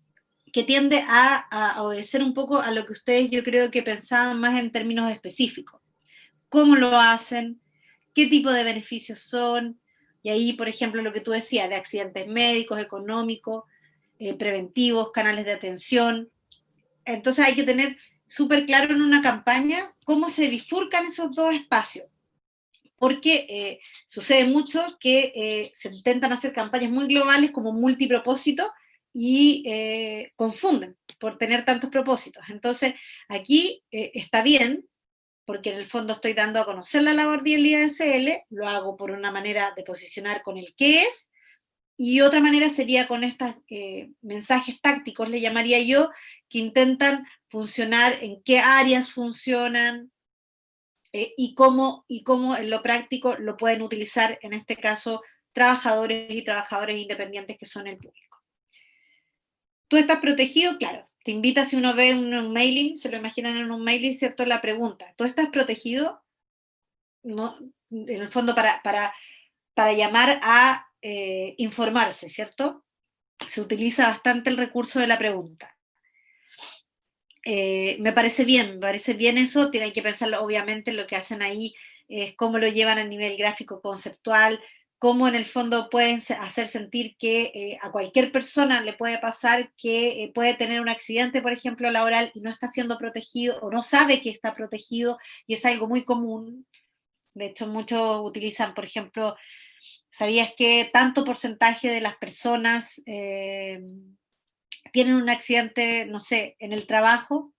Speaker 1: que tiende a obedecer un poco a lo que ustedes yo creo que pensaban más en términos específicos. ¿Cómo lo hacen? ¿Qué tipo de beneficios son? Y ahí, por ejemplo, lo que tú decías de accidentes médicos, económicos, preventivos, canales de atención. Entonces hay que tener súper claro en una campaña cómo se bifurcan esos dos espacios. Porque sucede mucho que se intentan hacer campañas muy globales como multipropósito y confunden por tener tantos propósitos. Entonces, aquí está bien, porque en el fondo estoy dando a conocer la labor del ISL, lo hago por una manera de posicionar con el qué es, y otra manera sería con estos mensajes tácticos, le llamaría yo, que intentan funcionar, en qué áreas funcionan, y cómo en lo práctico lo pueden utilizar, en este caso, trabajadores y trabajadoras independientes que son el público. Tú estás protegido, claro. Te invita, si uno ve un mailing, se lo imaginan en un mailing, ¿cierto? La pregunta, ¿tú estás protegido? No, en el fondo para llamar a informarse, ¿cierto? Se utiliza bastante el recurso de la pregunta. Me parece bien eso, tienen que pensarlo, obviamente lo que hacen ahí es cómo lo llevan a nivel gráfico conceptual, cómo en el fondo pueden hacer sentir que a cualquier persona le puede pasar que puede tener un accidente, por ejemplo, laboral y no está siendo protegido o no sabe que está protegido, y es algo muy común. De hecho, muchos utilizan, por ejemplo, ¿sabías que tanto porcentaje de las personas tienen un accidente, no sé, en el trabajo?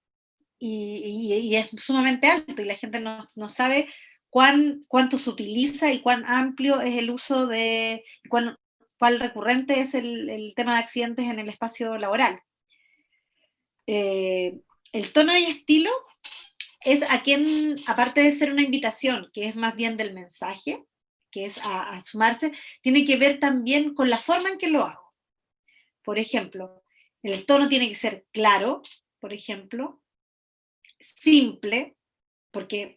Speaker 1: Y es sumamente alto y la gente no sabe cuánto se utiliza y cuán amplio es el uso de, cuán recurrente es el tema de accidentes en el espacio laboral. El tono y estilo es a quien, aparte de ser una invitación, que es más bien del mensaje, que es a sumarse, tiene que ver también con la forma en que lo hago. Por ejemplo, el tono tiene que ser claro, por ejemplo, simple, porque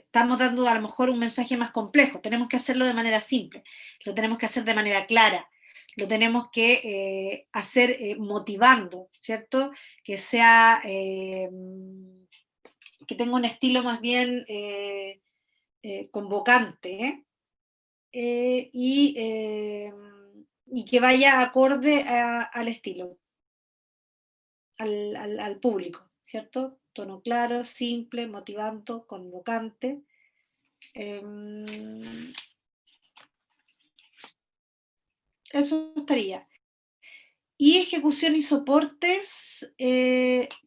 Speaker 1: estamos dando a lo mejor un mensaje más complejo, tenemos que hacerlo de manera simple, lo tenemos que hacer de manera clara, lo tenemos que hacer motivando, ¿cierto? Que sea, que tenga un estilo más bien convocante, y que vaya acorde al estilo, al público, ¿cierto? Tono claro, simple, motivante, convocante. Eso estaría. Y ejecución y soportes,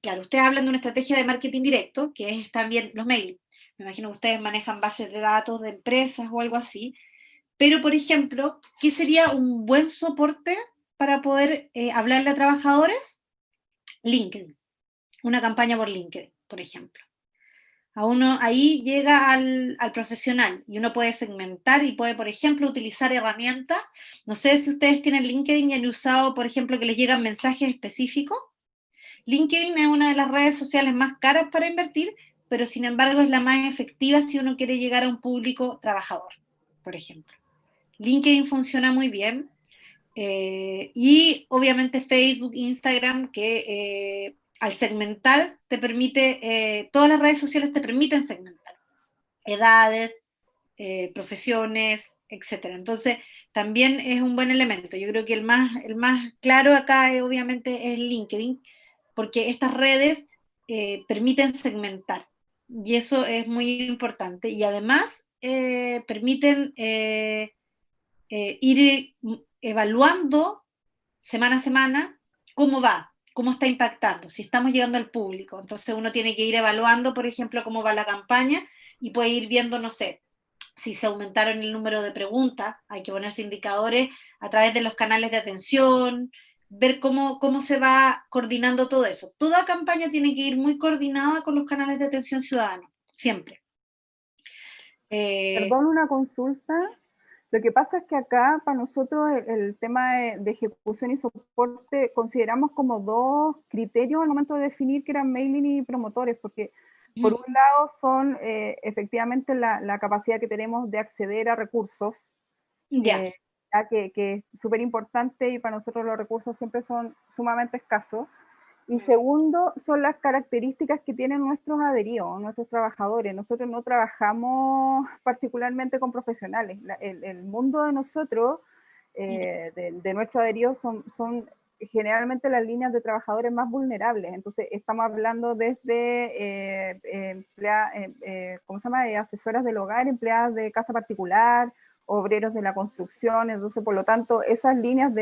Speaker 1: claro, ustedes hablan de una estrategia de marketing directo, que es también los mails. Me imagino que ustedes manejan bases de datos de empresas o algo así. Pero, por ejemplo, ¿qué sería un buen soporte para poder hablarle a trabajadores? LinkedIn. Una campaña por LinkedIn, por ejemplo. A uno ahí llega al profesional y uno puede segmentar y puede, por ejemplo, utilizar herramientas. No sé si ustedes tienen LinkedIn y han usado, por ejemplo, que les llegan mensajes específicos. LinkedIn es una de las redes sociales más caras para invertir, pero sin embargo es la más efectiva si uno quiere llegar a un público trabajador, por ejemplo. LinkedIn funciona muy bien. Y obviamente Facebook, Instagram, que al segmentar te permite, todas las redes sociales te permiten segmentar edades, profesiones, etcétera. Entonces, también es un buen elemento. Yo creo que el más claro acá obviamente es LinkedIn, porque estas redes permiten segmentar, y eso es muy importante. Y además permiten ir evaluando semana a semana cómo va, cómo está impactando, si estamos llegando al público. Entonces uno tiene que ir evaluando, por ejemplo, cómo va la campaña y puede ir viendo, no sé, si se aumentaron el número de preguntas, hay que ponerse indicadores a través de los canales de atención, ver cómo se va coordinando todo eso. Toda campaña tiene que ir muy coordinada con los canales de atención ciudadana, siempre.
Speaker 8: Perdón, una consulta. Lo que pasa es que acá, para nosotros, el tema de ejecución y soporte, consideramos como dos criterios al momento de definir que eran mailing y promotores, porque por un lado son efectivamente la capacidad que tenemos de acceder a recursos, que es súper importante, y para nosotros los recursos siempre son sumamente escasos. Y segundo, son las características que tienen nuestros adheridos, nuestros trabajadores. Nosotros no trabajamos particularmente con profesionales. El mundo de nosotros, de nuestros adheridos, son generalmente las líneas de trabajadores más vulnerables. Entonces, estamos hablando desde ¿cómo se llama? Asesoras del hogar, empleadas de casa particular, obreros de la construcción. Entonces, por lo tanto, esas líneas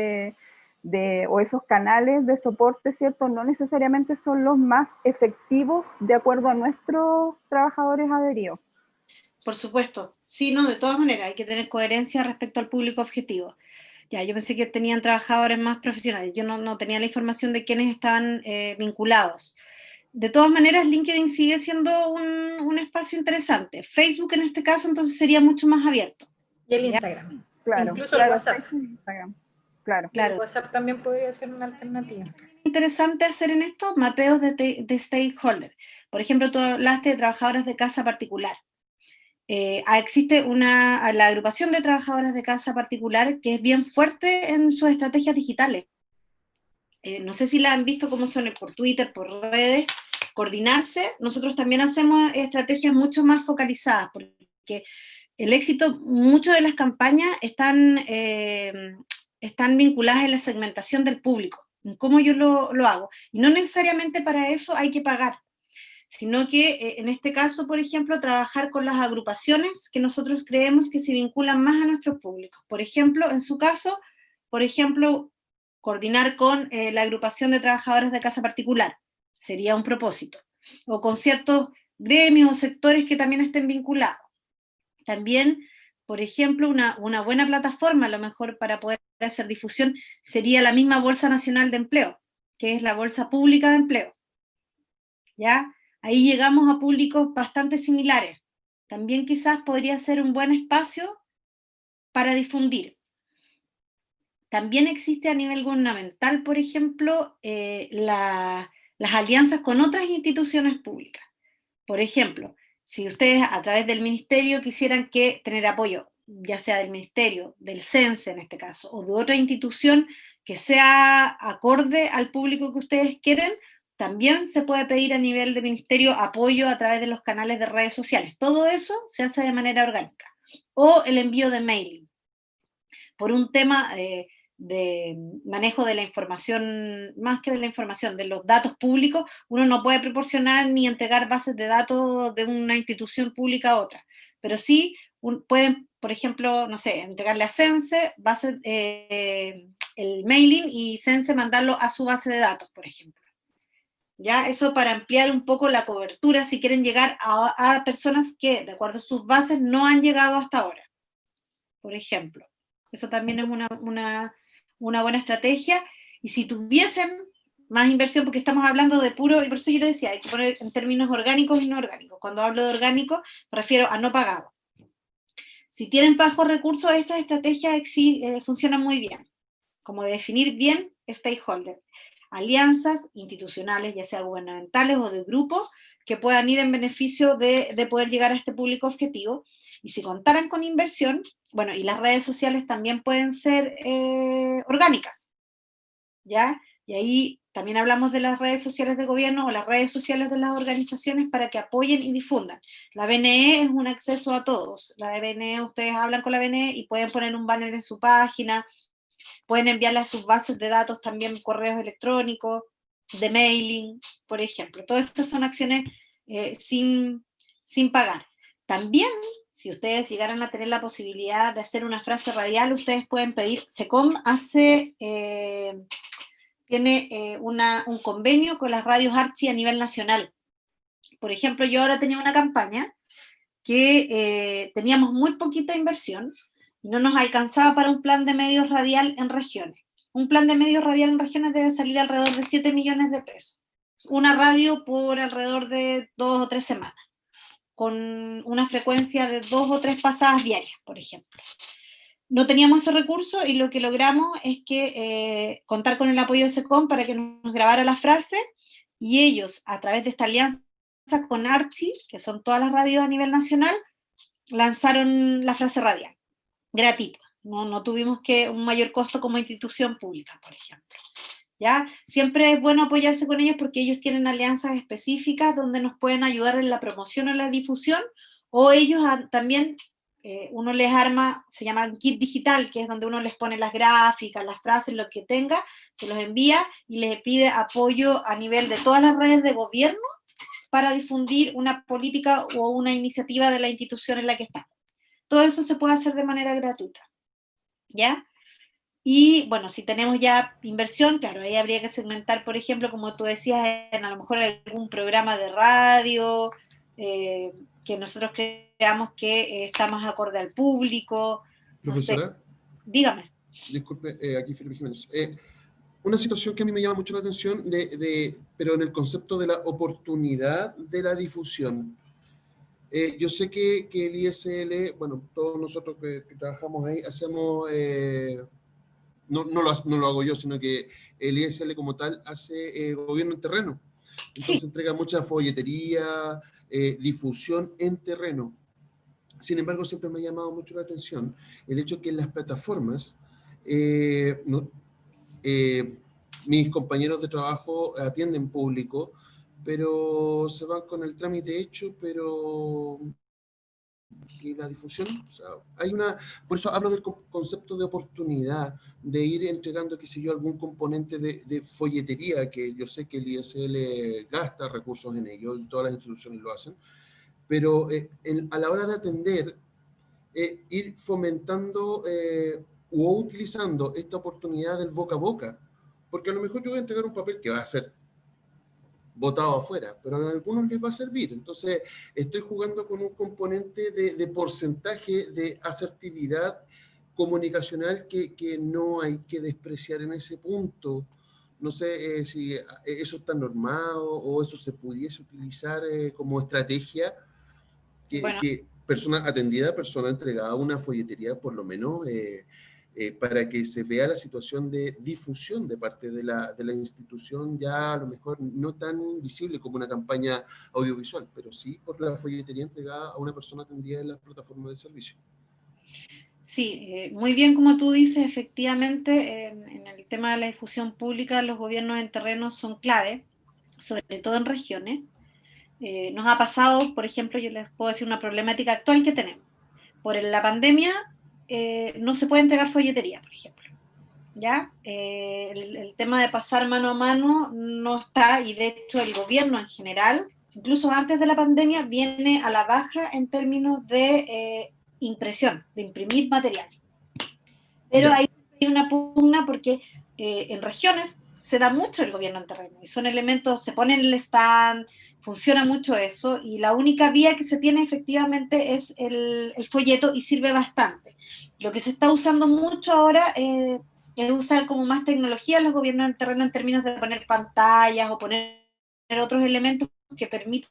Speaker 8: o esos canales de soporte, ¿cierto? No necesariamente son los más efectivos de acuerdo a nuestros trabajadores adheridos.
Speaker 1: Por supuesto, sí, no, de todas maneras, hay que tener coherencia respecto al público objetivo. Ya, yo pensé que tenían trabajadores más profesionales, yo no tenía la información de quiénes estaban vinculados. De todas maneras, LinkedIn sigue siendo un espacio interesante. Facebook en este caso entonces sería mucho más abierto.
Speaker 3: Y el Instagram.
Speaker 8: Claro,
Speaker 3: incluso el WhatsApp.
Speaker 8: Instagram. Claro.
Speaker 3: El WhatsApp también podría ser una alternativa.
Speaker 1: Interesante hacer en esto mapeos de stakeholder. Por ejemplo, tú hablaste de trabajadoras de casa particular. Existe la agrupación de trabajadoras de casa particular que es bien fuerte en sus estrategias digitales. No sé si la han visto, cómo son por Twitter, por redes, coordinarse. Nosotros también hacemos estrategias mucho más focalizadas, porque el éxito, muchas de las campañas están vinculadas en la segmentación del público, en cómo yo lo hago. Y no necesariamente para eso hay que pagar, sino que en este caso, por ejemplo, trabajar con las agrupaciones que nosotros creemos que se vinculan más a nuestros públicos. Por ejemplo, en su caso, coordinar con la agrupación de trabajadores de casa particular, sería un propósito, o con ciertos gremios o sectores que también estén vinculados. También, por ejemplo, una buena plataforma, a lo mejor para poder hacer difusión, sería la misma Bolsa Nacional de Empleo, que es la Bolsa Pública de Empleo. ¿Ya? Ahí llegamos a públicos bastante similares. También quizás podría ser un buen espacio para difundir. También existe a nivel gubernamental, por ejemplo, la las alianzas con otras instituciones públicas. Por ejemplo, si ustedes a través del ministerio quisieran tener apoyo, ya sea del ministerio, del CENSE en este caso, o de otra institución que sea acorde al público que ustedes quieren, también se puede pedir a nivel de ministerio apoyo a través de los canales de redes sociales. Todo eso se hace de manera orgánica. O el envío de mailing. Por un tema de manejo de la información, más que de la información, de los datos públicos, uno no puede proporcionar ni entregar bases de datos de una institución pública a otra. Pero sí pueden, por ejemplo, no sé, entregarle a CENSE el mailing y CENSE mandarlo a su base de datos, por ejemplo. ¿Ya? Eso para ampliar un poco la cobertura si quieren llegar a personas que, de acuerdo a sus bases, no han llegado hasta ahora, por ejemplo. Eso también es una buena estrategia. Y si tuviesen más inversión, porque estamos hablando de puro, y por eso yo le decía, hay que poner en términos orgánicos y no orgánicos. Cuando hablo de orgánico, me refiero a no pagado. Si tienen bajos recursos, estas estrategias funcionan muy bien, como definir bien stakeholders, alianzas institucionales, ya sea gubernamentales o de grupos, que puedan ir en beneficio de poder llegar a este público objetivo. Y si contaran con inversión, bueno, y las redes sociales también pueden ser orgánicas, ¿ya? Y ahí también hablamos de las redes sociales de gobierno o las redes sociales de las organizaciones para que apoyen y difundan. La BNE es un acceso a todos. La BNE, ustedes hablan con la BNE y pueden poner un banner en su página, pueden enviarle a sus bases de datos también correos electrónicos, de mailing, por ejemplo. Todas estas son acciones sin pagar. También, si ustedes llegaran a tener la posibilidad de hacer una frase radial, ustedes pueden pedir, SECOM tiene un convenio con las radios Archi a nivel nacional. Por ejemplo, yo ahora tenía una campaña que teníamos muy poquita inversión y no nos alcanzaba para un plan de medios radial en regiones. Un plan de medios radial en regiones debe salir alrededor de 7 millones de pesos. Una radio por alrededor de 2 o 3 semanas, con una frecuencia de 2 o 3 pasadas diarias, por ejemplo. No teníamos esos recursos y lo que logramos es que contar con el apoyo de SECOM para que nos grabara la frase y ellos, a través de esta alianza con Archi, que son todas las radios a nivel nacional, lanzaron la frase radial, gratuita. No tuvimos un mayor costo como institución pública, por ejemplo. ¿Ya? Siempre es bueno apoyarse con ellos porque ellos tienen alianzas específicas donde nos pueden ayudar en la promoción o la difusión, o ellos también, uno les arma, se llama un kit digital, que es donde uno les pone las gráficas, las frases, lo que tenga, se los envía y les pide apoyo a nivel de todas las redes de gobierno para difundir una política o una iniciativa de la institución en la que están. Todo eso se puede hacer de manera gratuita, ¿ya? Y bueno, si tenemos ya inversión, claro, ahí habría que segmentar, por ejemplo, como tú decías, en a lo mejor algún programa de radio, que nosotros creamos que está más acorde al público.
Speaker 7: Profesora,
Speaker 1: no sé. Dígame.
Speaker 7: Disculpe, aquí Felipe Jiménez. Una situación que a mí me llama mucho la atención, pero en el concepto de la oportunidad de la difusión. Yo sé que el ISL, bueno, todos nosotros que trabajamos ahí, hacemos, no lo hago yo, sino que el ISL como tal hace gobierno en terreno. Entonces sí, entrega mucha folletería, difusión en terreno. Sin embargo, siempre me ha llamado mucho la atención el hecho que en las plataformas, mis compañeros de trabajo atienden público, pero se van con el trámite hecho, pero y la difusión, o sea, por eso hablo del concepto de oportunidad, de ir entregando, qué sé yo, algún componente de folletería, que yo sé que el ISL gasta recursos en ello, y todas las instituciones lo hacen, pero a la hora de atender, ir fomentando o utilizando esta oportunidad del boca a boca, porque a lo mejor yo voy a entregar un papel que va a ser botado afuera, pero a algunos les va a servir. Entonces, estoy jugando con un componente de porcentaje de asertividad comunicacional que no hay que despreciar en ese punto. No sé si eso está normado o eso se pudiese utilizar como estrategia, que persona atendida, persona entregada una folletería, por lo menos para que se vea la situación de difusión de parte de la institución, ya a lo mejor no tan visible como una campaña audiovisual, pero sí por la folletería entregada a una persona atendida en las plataformas de servicio.
Speaker 1: Sí, muy bien como tú dices, efectivamente, en el tema de la difusión pública, los gobiernos en terreno son clave, sobre todo en regiones. Nos ha pasado, por ejemplo, yo les puedo decir una problemática actual que tenemos. Por la pandemia no se puede entregar folletería, por ejemplo. ¿Ya? El tema de pasar mano a mano no está, y de hecho el gobierno en general, incluso antes de la pandemia, viene a la baja en términos de impresión, de imprimir material. Pero
Speaker 7: Ya.
Speaker 1: hay una pugna porque en regiones se da mucho el gobierno en terreno, y son elementos, se pone en el stand, funciona mucho eso, y la única vía que se tiene efectivamente es el folleto, y sirve bastante. Lo que se está usando mucho ahora es usar como más tecnología en los gobiernos en terreno en términos de poner pantallas o poner otros elementos que permitan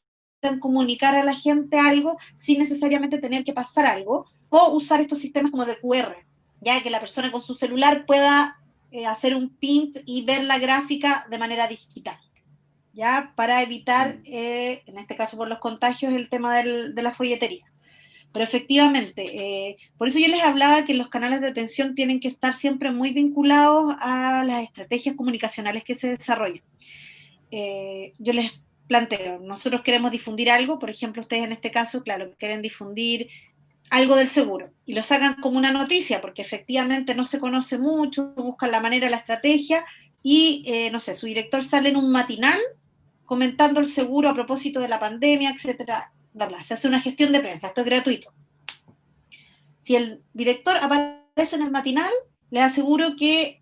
Speaker 1: comunicar a la gente algo sin necesariamente tener que pasar algo, o usar estos sistemas como de QR, ya que la persona con su celular pueda hacer un print y ver la gráfica de manera digital, ya, para evitar, en este caso por los contagios, el tema de la folletería. Pero efectivamente, por eso yo les hablaba que los canales de atención tienen que estar siempre muy vinculados a las estrategias comunicacionales que se desarrollan. Yo les planteo, nosotros queremos difundir algo, por ejemplo, ustedes en este caso, claro, quieren difundir algo del seguro, y lo sacan como una noticia, porque efectivamente no se conoce mucho, buscan la manera, la estrategia, y no sé, su director sale en un matinal comentando el seguro a propósito de la pandemia, etcétera, bla, bla. Se hace una gestión de prensa, esto es gratuito. Si el director aparece en el matinal, les aseguro que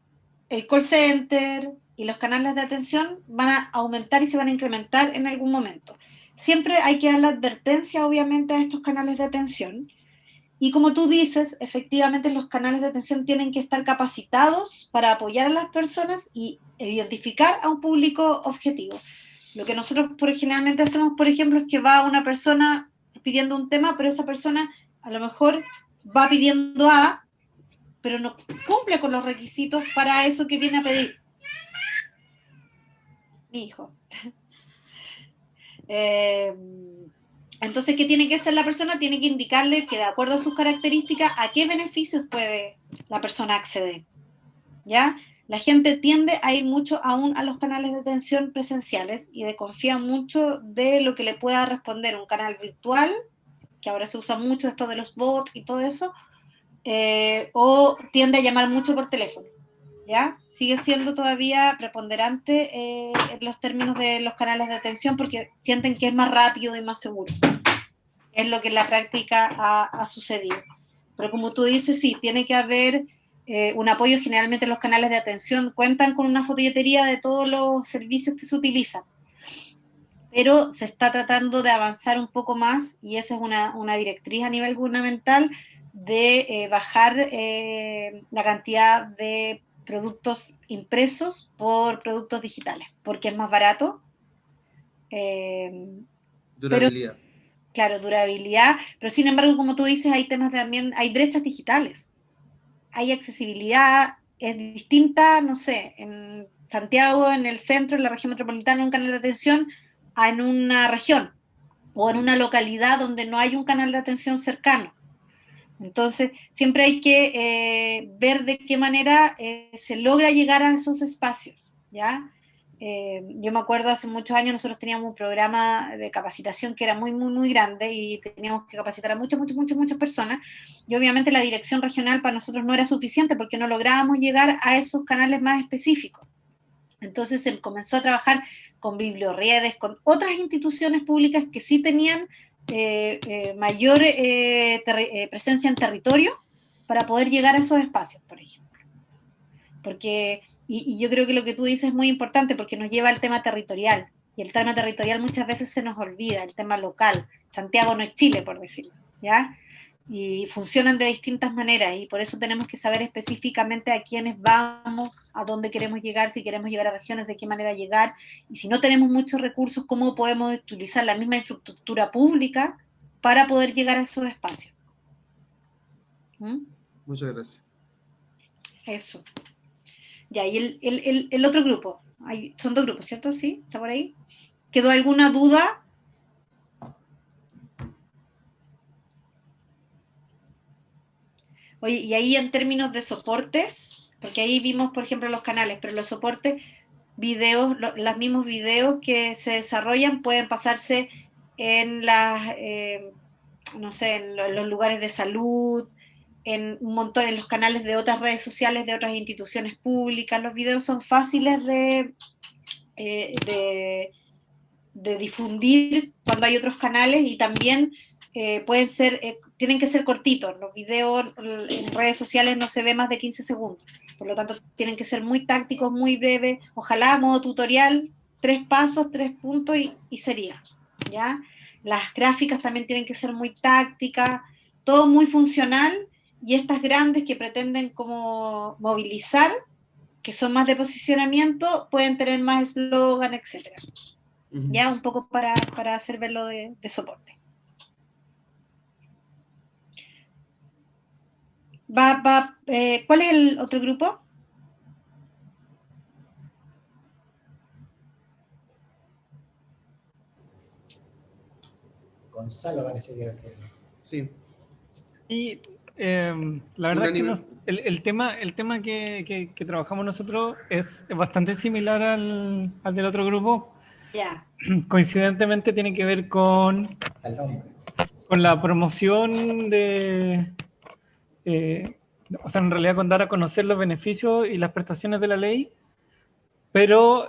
Speaker 1: el call center y los canales de atención van a aumentar y se van a incrementar en algún momento. Siempre hay que dar la advertencia, obviamente, a estos canales de atención. Y como tú dices, efectivamente los canales de atención tienen que estar capacitados para apoyar a las personas y identificar a un público objetivo. Lo que nosotros generalmente hacemos, por ejemplo, es que va una persona pidiendo un tema, pero esa persona a lo mejor va pidiendo A, pero no cumple con los requisitos para eso que viene a pedir. Mi hijo. Entonces, ¿qué tiene que hacer la persona? Tiene que indicarle que de acuerdo a sus características, a qué beneficios puede la persona acceder. ¿Ya? La gente tiende a ir mucho aún a los canales de atención presenciales y desconfía mucho de lo que le pueda responder un canal virtual, que ahora se usa mucho esto de los bots y todo eso, o tiende a llamar mucho por teléfono. ¿Ya? Sigue siendo todavía preponderante en los términos de los canales de atención, porque sienten que es más rápido y más seguro. Es lo que en la práctica ha sucedido. Pero como tú dices, sí, tiene que haber un apoyo. Generalmente los canales de atención cuentan con una folletería de todos los servicios que se utilizan, pero se está tratando de avanzar un poco más, y esa es una directriz a nivel gubernamental, de bajar la cantidad de productos impresos por productos digitales, porque es más barato.
Speaker 7: Durabilidad.
Speaker 1: Pero, claro, durabilidad, pero sin embargo, como tú dices, hay temas también, hay brechas digitales, hay accesibilidad, es distinta, no sé, en Santiago, en el centro, en la región metropolitana, un canal de atención, a en una región o en una localidad donde no hay un canal de atención cercano. Entonces, siempre hay que ver de qué manera se logra llegar a esos espacios, ¿ya? Yo me acuerdo hace muchos años nosotros teníamos un programa de capacitación que era muy, muy, muy grande, y teníamos que capacitar a muchas personas, y obviamente la dirección regional para nosotros no era suficiente porque no lográbamos llegar a esos canales más específicos. Entonces se comenzó a trabajar con bibliorredes, con otras instituciones públicas que sí tenían mayor presencia en territorio para poder llegar a esos espacios, por ejemplo. Porque, y yo creo que lo que tú dices es muy importante, porque nos lleva al tema territorial, y el tema territorial muchas veces se nos olvida, el tema local. Santiago no es Chile, por decirlo, ¿ya? Y funcionan de distintas maneras, y por eso tenemos que saber específicamente a quiénes vamos, a dónde queremos llegar, si queremos llegar a regiones, de qué manera llegar, y si no tenemos muchos recursos, cómo podemos utilizar la misma infraestructura pública para poder llegar a esos espacios. ¿Mm?
Speaker 7: Muchas gracias.
Speaker 1: Eso. Ya, y el otro grupo. Son 2 grupos, ¿cierto? ¿Sí? ¿Está por ahí? ¿Quedó alguna duda? Oye, y ahí en términos de soportes, porque ahí vimos, por ejemplo, los canales, pero los soportes, videos, los mismos videos que se desarrollan pueden pasarse en las, no sé, en los lugares de salud, en un montón, en los canales de otras redes sociales, de otras instituciones públicas. Los videos son fáciles de difundir cuando hay otros canales y también pueden ser, tienen que ser cortitos. Los videos en redes sociales no se ve más de 15 segundos. Por lo tanto, tienen que ser muy tácticos, muy breves. Ojalá modo tutorial, 3 pasos, 3 puntos y sería. ¿Ya? Las gráficas también tienen que ser muy tácticas, todo muy funcional, y estas grandes que pretenden como movilizar, que son más de posicionamiento, pueden tener más eslogan, etcétera. Ya un poco para hacer verlo de soporte. ¿Cuál es el otro grupo?
Speaker 4: Gonzalo parece que...
Speaker 7: Sí.
Speaker 9: Y la verdad es que el tema que trabajamos nosotros es bastante similar al del otro grupo.
Speaker 1: Ya.
Speaker 9: Coincidentemente tiene que ver con la promoción de, o sea, en realidad con dar a conocer los beneficios y las prestaciones de la ley, pero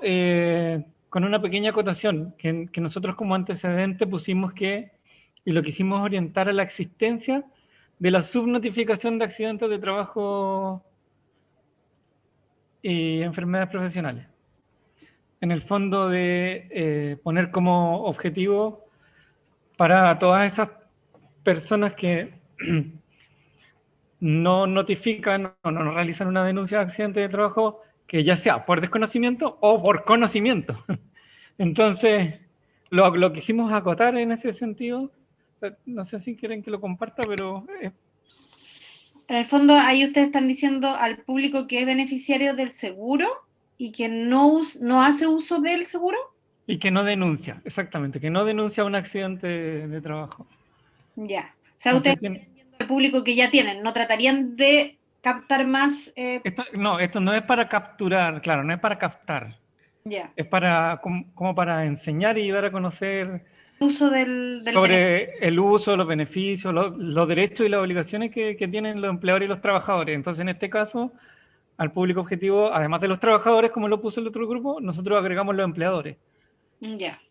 Speaker 9: con una pequeña acotación, que nosotros como antecedente pusimos y lo quisimos orientar a la existencia de la subnotificación de accidentes de trabajo y enfermedades profesionales. En el fondo de poner como objetivo para todas esas personas que no notifican o no realizan una denuncia de accidente de trabajo, que ya sea por desconocimiento o por conocimiento. Entonces, lo quisimos acotar en ese sentido. O sea, no sé si quieren que lo comparta, pero...
Speaker 1: En el fondo, ahí ustedes están diciendo al público que es beneficiario del seguro y que no hace uso del seguro.
Speaker 9: Y que no denuncia, exactamente, que no denuncia un accidente de trabajo.
Speaker 1: Ya. O sea, ustedes están viendo al público que ya tienen, no tratarían de captar más...
Speaker 9: Esto no es para capturar, claro, no es para captar.
Speaker 1: Ya.
Speaker 9: Es para como para enseñar y dar a conocer
Speaker 1: Uso
Speaker 9: sobre el uso, los beneficios, los derechos y las obligaciones que tienen los empleadores y los trabajadores. Entonces, en este caso, al público objetivo, además de los trabajadores, como lo puso el otro grupo, nosotros agregamos los empleadores.
Speaker 1: Ya,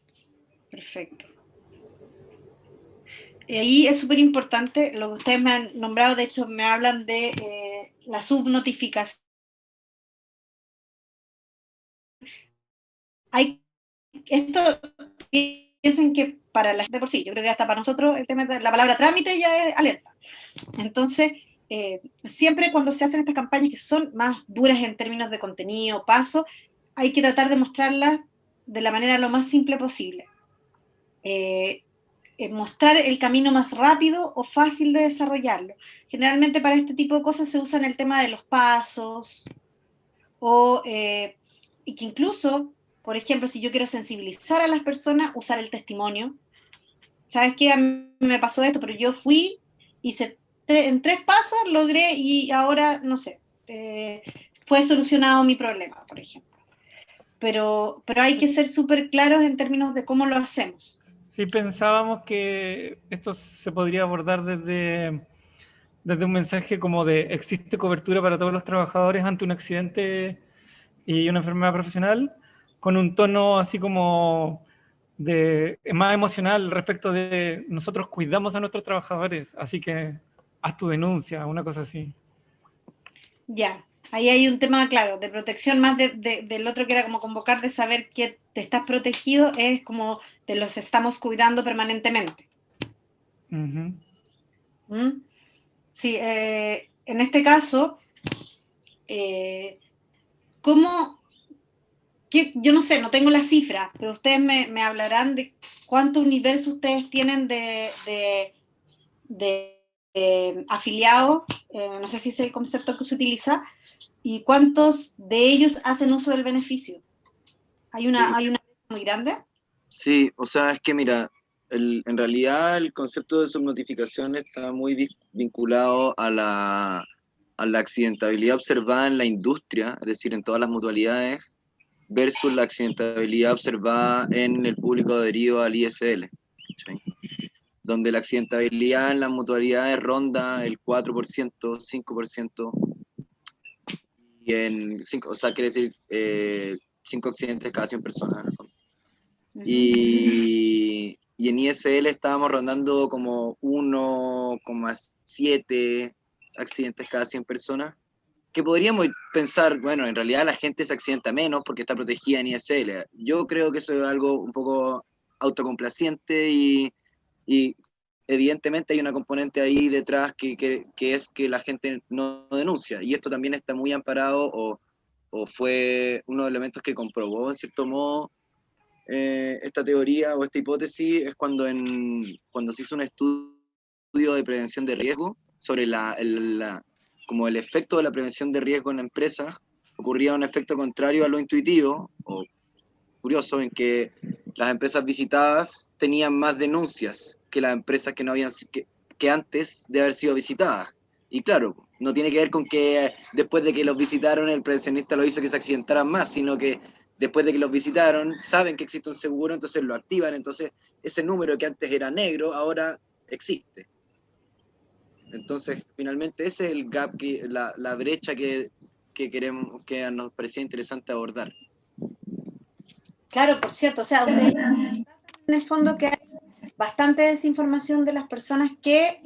Speaker 1: perfecto. Y ahí es súper importante lo que ustedes me han nombrado, de hecho me hablan de la subnotificación. Esto piensen que para la gente de por sí, yo creo que hasta para nosotros el tema de la palabra trámite ya es alerta. Entonces, siempre cuando se hacen estas campañas que son más duras en términos de contenido, paso, hay que tratar de mostrarlas de la manera lo más simple posible. Mostrar el camino más rápido o fácil de desarrollarlo. Generalmente para este tipo de cosas se usan el tema de los pasos, y que incluso, por ejemplo, si yo quiero sensibilizar a las personas, usar el testimonio. ¿Sabes qué? A mí me pasó esto, pero yo fui, hice en 3 pasos, logré y ahora, no sé, fue solucionado mi problema, por ejemplo. Pero hay que ser súper claros en términos de cómo lo hacemos.
Speaker 9: Sí, pensábamos que esto se podría abordar desde un mensaje como de existe cobertura para todos los trabajadores ante un accidente y una enfermedad profesional, con un tono así como más emocional respecto de nosotros cuidamos a nuestros trabajadores, así que haz tu denuncia, una cosa así.
Speaker 1: Ya, ahí hay un tema, claro, de protección más del otro que era como convocar de saber que te estás protegido, es como te los estamos cuidando permanentemente.
Speaker 9: Uh-huh.
Speaker 1: ¿Mm? Sí, en este caso, ¿cómo? Yo no sé, no tengo la cifra, pero ustedes me hablarán de cuánto universo ustedes tienen de afiliados, no sé si es el concepto que se utiliza, ¿Y cuántos de ellos hacen uso del beneficio? ¿Hay una muy grande?
Speaker 10: Sí, o sea, es que mira, en realidad el concepto de subnotificación está muy vinculado a la accidentabilidad observada en la industria, es decir, en todas las mutualidades, versus la accidentabilidad observada en el público adherido al ISL, ¿sí? Donde la accidentabilidad en las mutualidades ronda el 4%, 5%, y en 5, o sea, quiere decir 5 accidentes cada 100 personas, en el fondo. Y en ISL estábamos rondando como 1,7 accidentes cada 100 personas, que podríamos pensar, bueno, en realidad la gente se accidenta menos porque está protegida en ISL. Yo creo que eso es algo un poco autocomplaciente y evidentemente hay una componente ahí detrás que es que la gente no denuncia. Y esto también está muy amparado o fue uno de los elementos que comprobó, en cierto modo, esta teoría o esta hipótesis es cuando se hizo un estudio de prevención de riesgo sobre como el efecto de la prevención de riesgo en empresas, ocurría un efecto contrario a lo intuitivo, o curioso, en que las empresas visitadas tenían más denuncias que las empresas que no habían que antes de haber sido visitadas. Y claro, no tiene que ver con que después de que los visitaron el prevencionista lo hizo que se accidentaran más, sino que después de que los visitaron saben que existe un seguro, entonces lo activan, entonces ese número que antes era negro ahora existe. Entonces, finalmente ese es el gap, la brecha que queremos, que nos parecía interesante abordar.
Speaker 1: Claro, por cierto, o sea, ustedes en el fondo que hay bastante desinformación de las personas que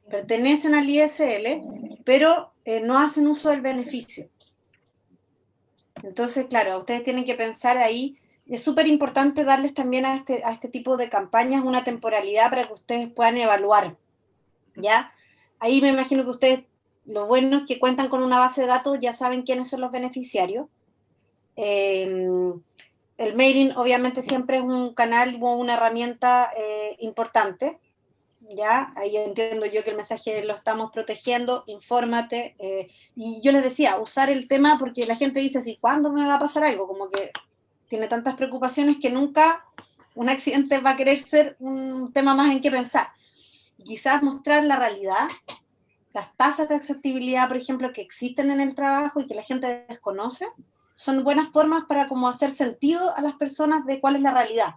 Speaker 1: pertenecen al ISL, pero no hacen uso del beneficio. Entonces, claro, ustedes tienen que pensar ahí, es súper importante darles también a este tipo de campañas una temporalidad para que ustedes puedan evaluar, ¿ya? Ahí me imagino que ustedes, lo bueno es que cuentan con una base de datos, ya saben quiénes son los beneficiarios. El mailing obviamente siempre es un canal o una herramienta importante, ¿ya? Ahí entiendo yo que el mensaje lo estamos protegiendo, infórmate, y yo les decía, usar el tema porque la gente dice así, ¿cuándo me va a pasar algo? Como que tiene tantas preocupaciones que nunca un accidente va a querer ser un tema más en que pensar. Y quizás mostrar la realidad, las tasas de accesibilidad, por ejemplo, que existen en el trabajo y que la gente desconoce, son buenas formas para como hacer sentido a las personas de cuál es la realidad.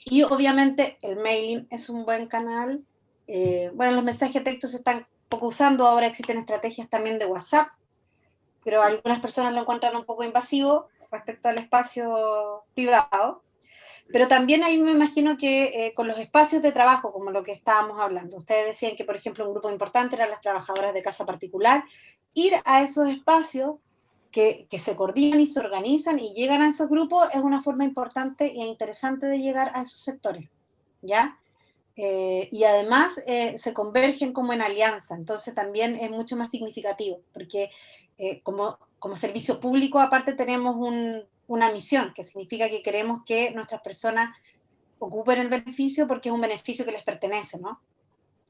Speaker 1: Y obviamente el mailing es un buen canal. Bueno, los mensajes de texto se están poco usando, ahora existen estrategias también de WhatsApp, pero algunas personas lo encuentran un poco invasivo respecto al espacio privado. Pero también ahí me imagino que con los espacios de trabajo, como lo que estábamos hablando, ustedes decían que, por ejemplo, un grupo importante eran las trabajadoras de casa particular, ir a esos espacios que se coordinan y se organizan y llegan a esos grupos es una forma importante e interesante de llegar a esos sectores, ¿ya? Y además se convergen como en alianza, entonces también es mucho más significativo, porque como servicio público aparte tenemos una misión, que significa que queremos que nuestras personas ocupen el beneficio porque es un beneficio que les pertenece, ¿no?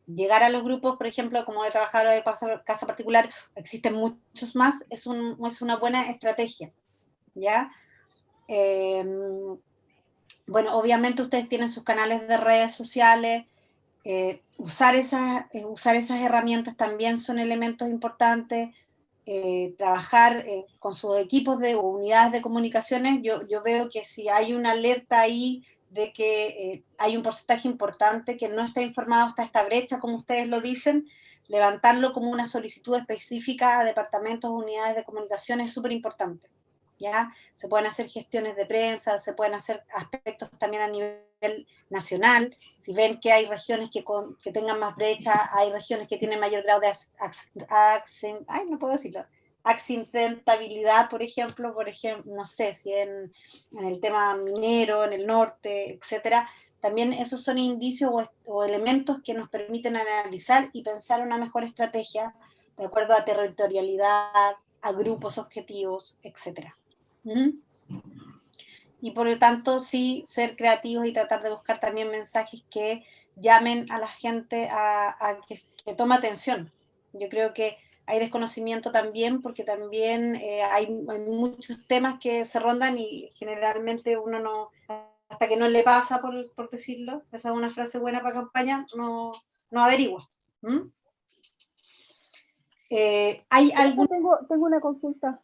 Speaker 1: Llegar a los grupos, por ejemplo, como de trabajadores de casa particular, existen muchos más, es una buena estrategia, ¿ya? Bueno, obviamente ustedes tienen sus canales de redes sociales, usar esas herramientas también son elementos importantes, trabajar con sus equipos o unidades de comunicaciones. Yo veo que si hay una alerta ahí de que hay un porcentaje importante que no está informado, está esta brecha, como ustedes lo dicen, levantarlo como una solicitud específica a departamentos o unidades de comunicación es súper importante. ¿Ya? Se pueden hacer gestiones de prensa, se pueden hacer aspectos también a nivel nacional. Si ven que hay regiones que tengan más brecha, hay regiones que tienen mayor grado de accidentabilidad, por ejemplo, no sé, si en el tema minero, en el norte, etcétera. También esos son indicios o elementos que nos permiten analizar y pensar una mejor estrategia de acuerdo a territorialidad, a grupos objetivos, etcétera. Y por lo tanto, sí, ser creativos y tratar de buscar también mensajes que llamen a la gente a que tome atención. Yo creo que hay desconocimiento también, porque también hay muchos temas que se rondan y generalmente uno no, hasta que no le pasa, por decirlo, esa es una frase buena para campaña, no averigua. ¿Hay algún...
Speaker 8: Tengo una consulta.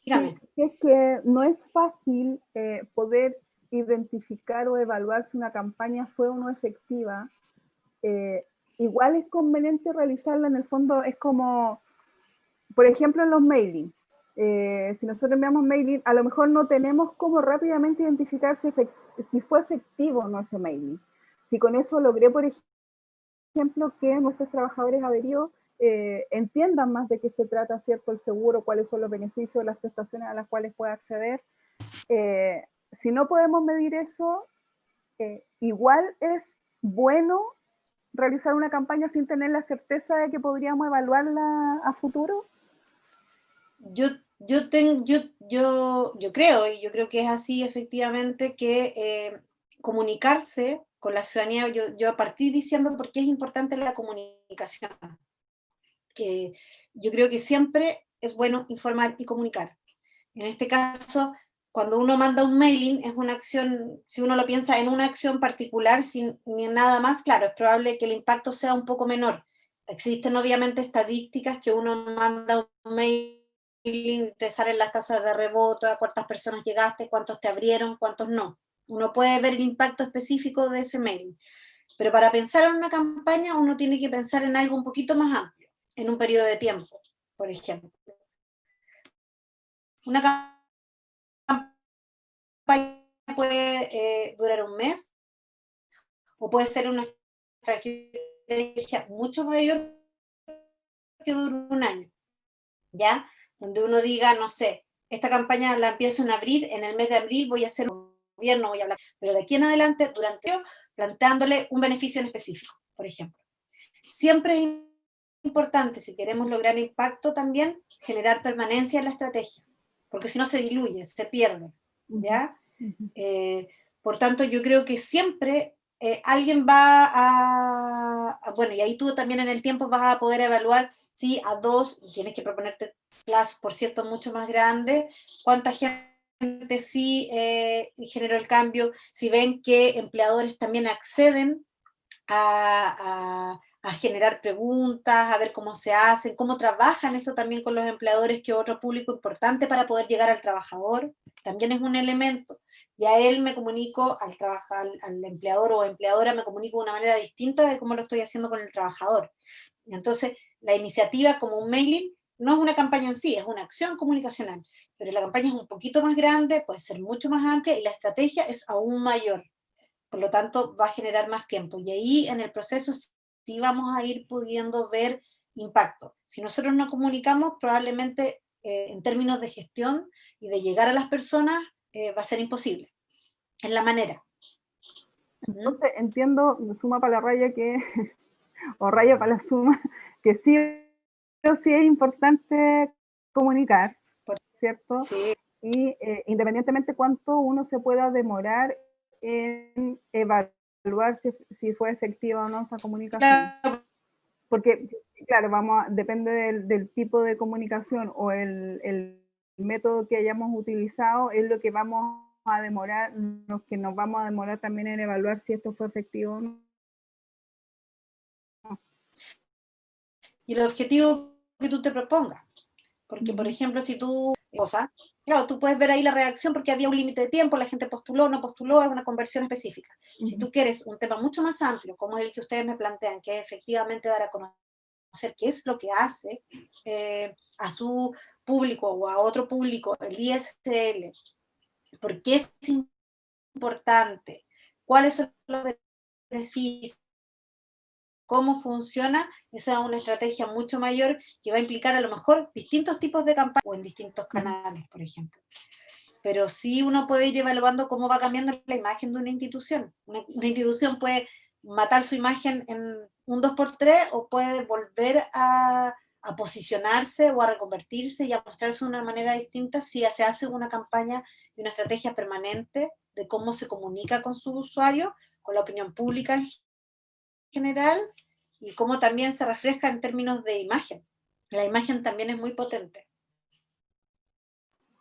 Speaker 1: Dígame.
Speaker 8: Sí, es que no es fácil poder identificar o evaluar si una campaña fue o no efectiva. Igual es conveniente realizarla, en el fondo es como, por ejemplo, en los mailing. Si nosotros enviamos mailing, a lo mejor no tenemos cómo rápidamente identificar si fue efectivo o no ese mailing. Si con eso logré, por ejemplo, que nuestros trabajadores adheridos entiendan más de qué se trata, ¿cierto?, el seguro, cuáles son los beneficios, las prestaciones a las cuales puede acceder. Si no podemos medir eso, igual es bueno realizar una campaña sin tener la certeza de que podríamos evaluarla a futuro.
Speaker 1: Yo creo que es así efectivamente, que comunicarse con la ciudadanía, yo partí diciendo por qué es importante la comunicación. Yo creo que siempre es bueno informar y comunicar. En este caso, cuando uno manda un mailing, es una acción, si uno lo piensa en una acción particular, sin nada más, claro, es probable que el impacto sea un poco menor. Existen obviamente estadísticas que uno manda un mailing, te salen las tasas de rebote, a cuántas personas llegaste, cuántos te abrieron, cuántos no. Uno puede ver el impacto específico de ese mailing. Pero para pensar en una campaña, uno tiene que pensar en algo un poquito más amplio, en un periodo de tiempo, por ejemplo. Una campaña puede durar un mes, o puede ser una estrategia mucho mayor que dure un año, ¿ya? Donde uno diga, no sé, esta campaña la empiezo en abril, en el mes de abril voy a hacer un gobierno, voy a hablar, pero de aquí en adelante, durante planteándole un beneficio en específico, por ejemplo. Siempre es importante, si queremos lograr impacto también, generar permanencia en la estrategia, porque si no se diluye, se pierde, ¿ya? Por tanto, yo creo que siempre alguien va bueno, y ahí tú también en el tiempo vas a poder evaluar si a 2, tienes que proponerte plazos, por cierto, mucho más grandes, cuánta gente sí generó el cambio, si ven que empleadores también acceden a generar preguntas, a ver cómo se hacen, cómo trabajan esto también con los empleadores, que es otro público importante para poder llegar al trabajador, también es un elemento. Y a él me comunico, al empleador o empleadora me comunico de una manera distinta de cómo lo estoy haciendo con el trabajador. Y entonces, la iniciativa como un mailing no es una campaña en sí, es una acción comunicacional, pero la campaña es un poquito más grande, puede ser mucho más amplia y la estrategia es aún mayor. Por lo tanto, va a generar más tiempo. Y ahí en el proceso sí vamos a ir pudiendo ver impacto. Si nosotros no comunicamos, probablemente en términos de gestión y de llegar a las personas, va a ser imposible. Es la manera.
Speaker 8: Entonces, entiendo, suma para la raya o raya para la suma, que sí o sí es importante comunicar, ¿cierto?
Speaker 1: Sí.
Speaker 8: Y independientemente cuánto uno se pueda demorar en evaluar si fue efectiva o no esa comunicación.
Speaker 1: Claro.
Speaker 8: Porque, claro, depende del tipo de comunicación o el método que hayamos utilizado, es lo que vamos a demorar, los que nos vamos a demorar también en evaluar si esto fue efectivo o no.
Speaker 1: Y el objetivo que tú te propongas. Porque, por ejemplo, si tú, claro, tú puedes ver ahí la reacción porque había un límite de tiempo, la gente postuló, no postuló, es una conversión específica. Si tú quieres un tema mucho más amplio, como es el que ustedes me plantean, que es efectivamente dar a conocer qué es lo que hace a su público o a otro público, el ISL, por qué es importante, cuáles son los beneficios, cómo funciona, esa es una estrategia mucho mayor que va a implicar a lo mejor distintos tipos de campañas o en distintos canales, por ejemplo. Pero sí uno puede ir evaluando cómo va cambiando la imagen de una institución. Una institución puede matar su imagen en un 2x3 o puede volver a posicionarse o a reconvertirse y a mostrarse de una manera distinta si se hace una campaña y una estrategia permanente de cómo se comunica con sus usuarios, con la opinión pública en general, y cómo también se refleja en términos de imagen. La imagen también es muy potente.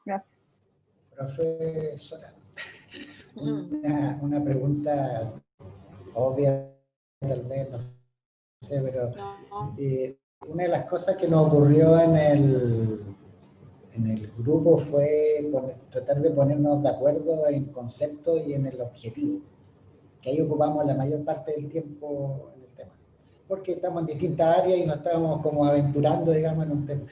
Speaker 8: Gracias.
Speaker 4: Profesora, una pregunta obvia, tal vez, no sé, pero una de las cosas que nos ocurrió en el grupo fue tratar de ponernos de acuerdo en conceptos y en el objetivo, que ahí ocupamos la mayor parte del tiempo en el tema, porque estamos en distintas áreas y nos estamos como aventurando, digamos, en un tema.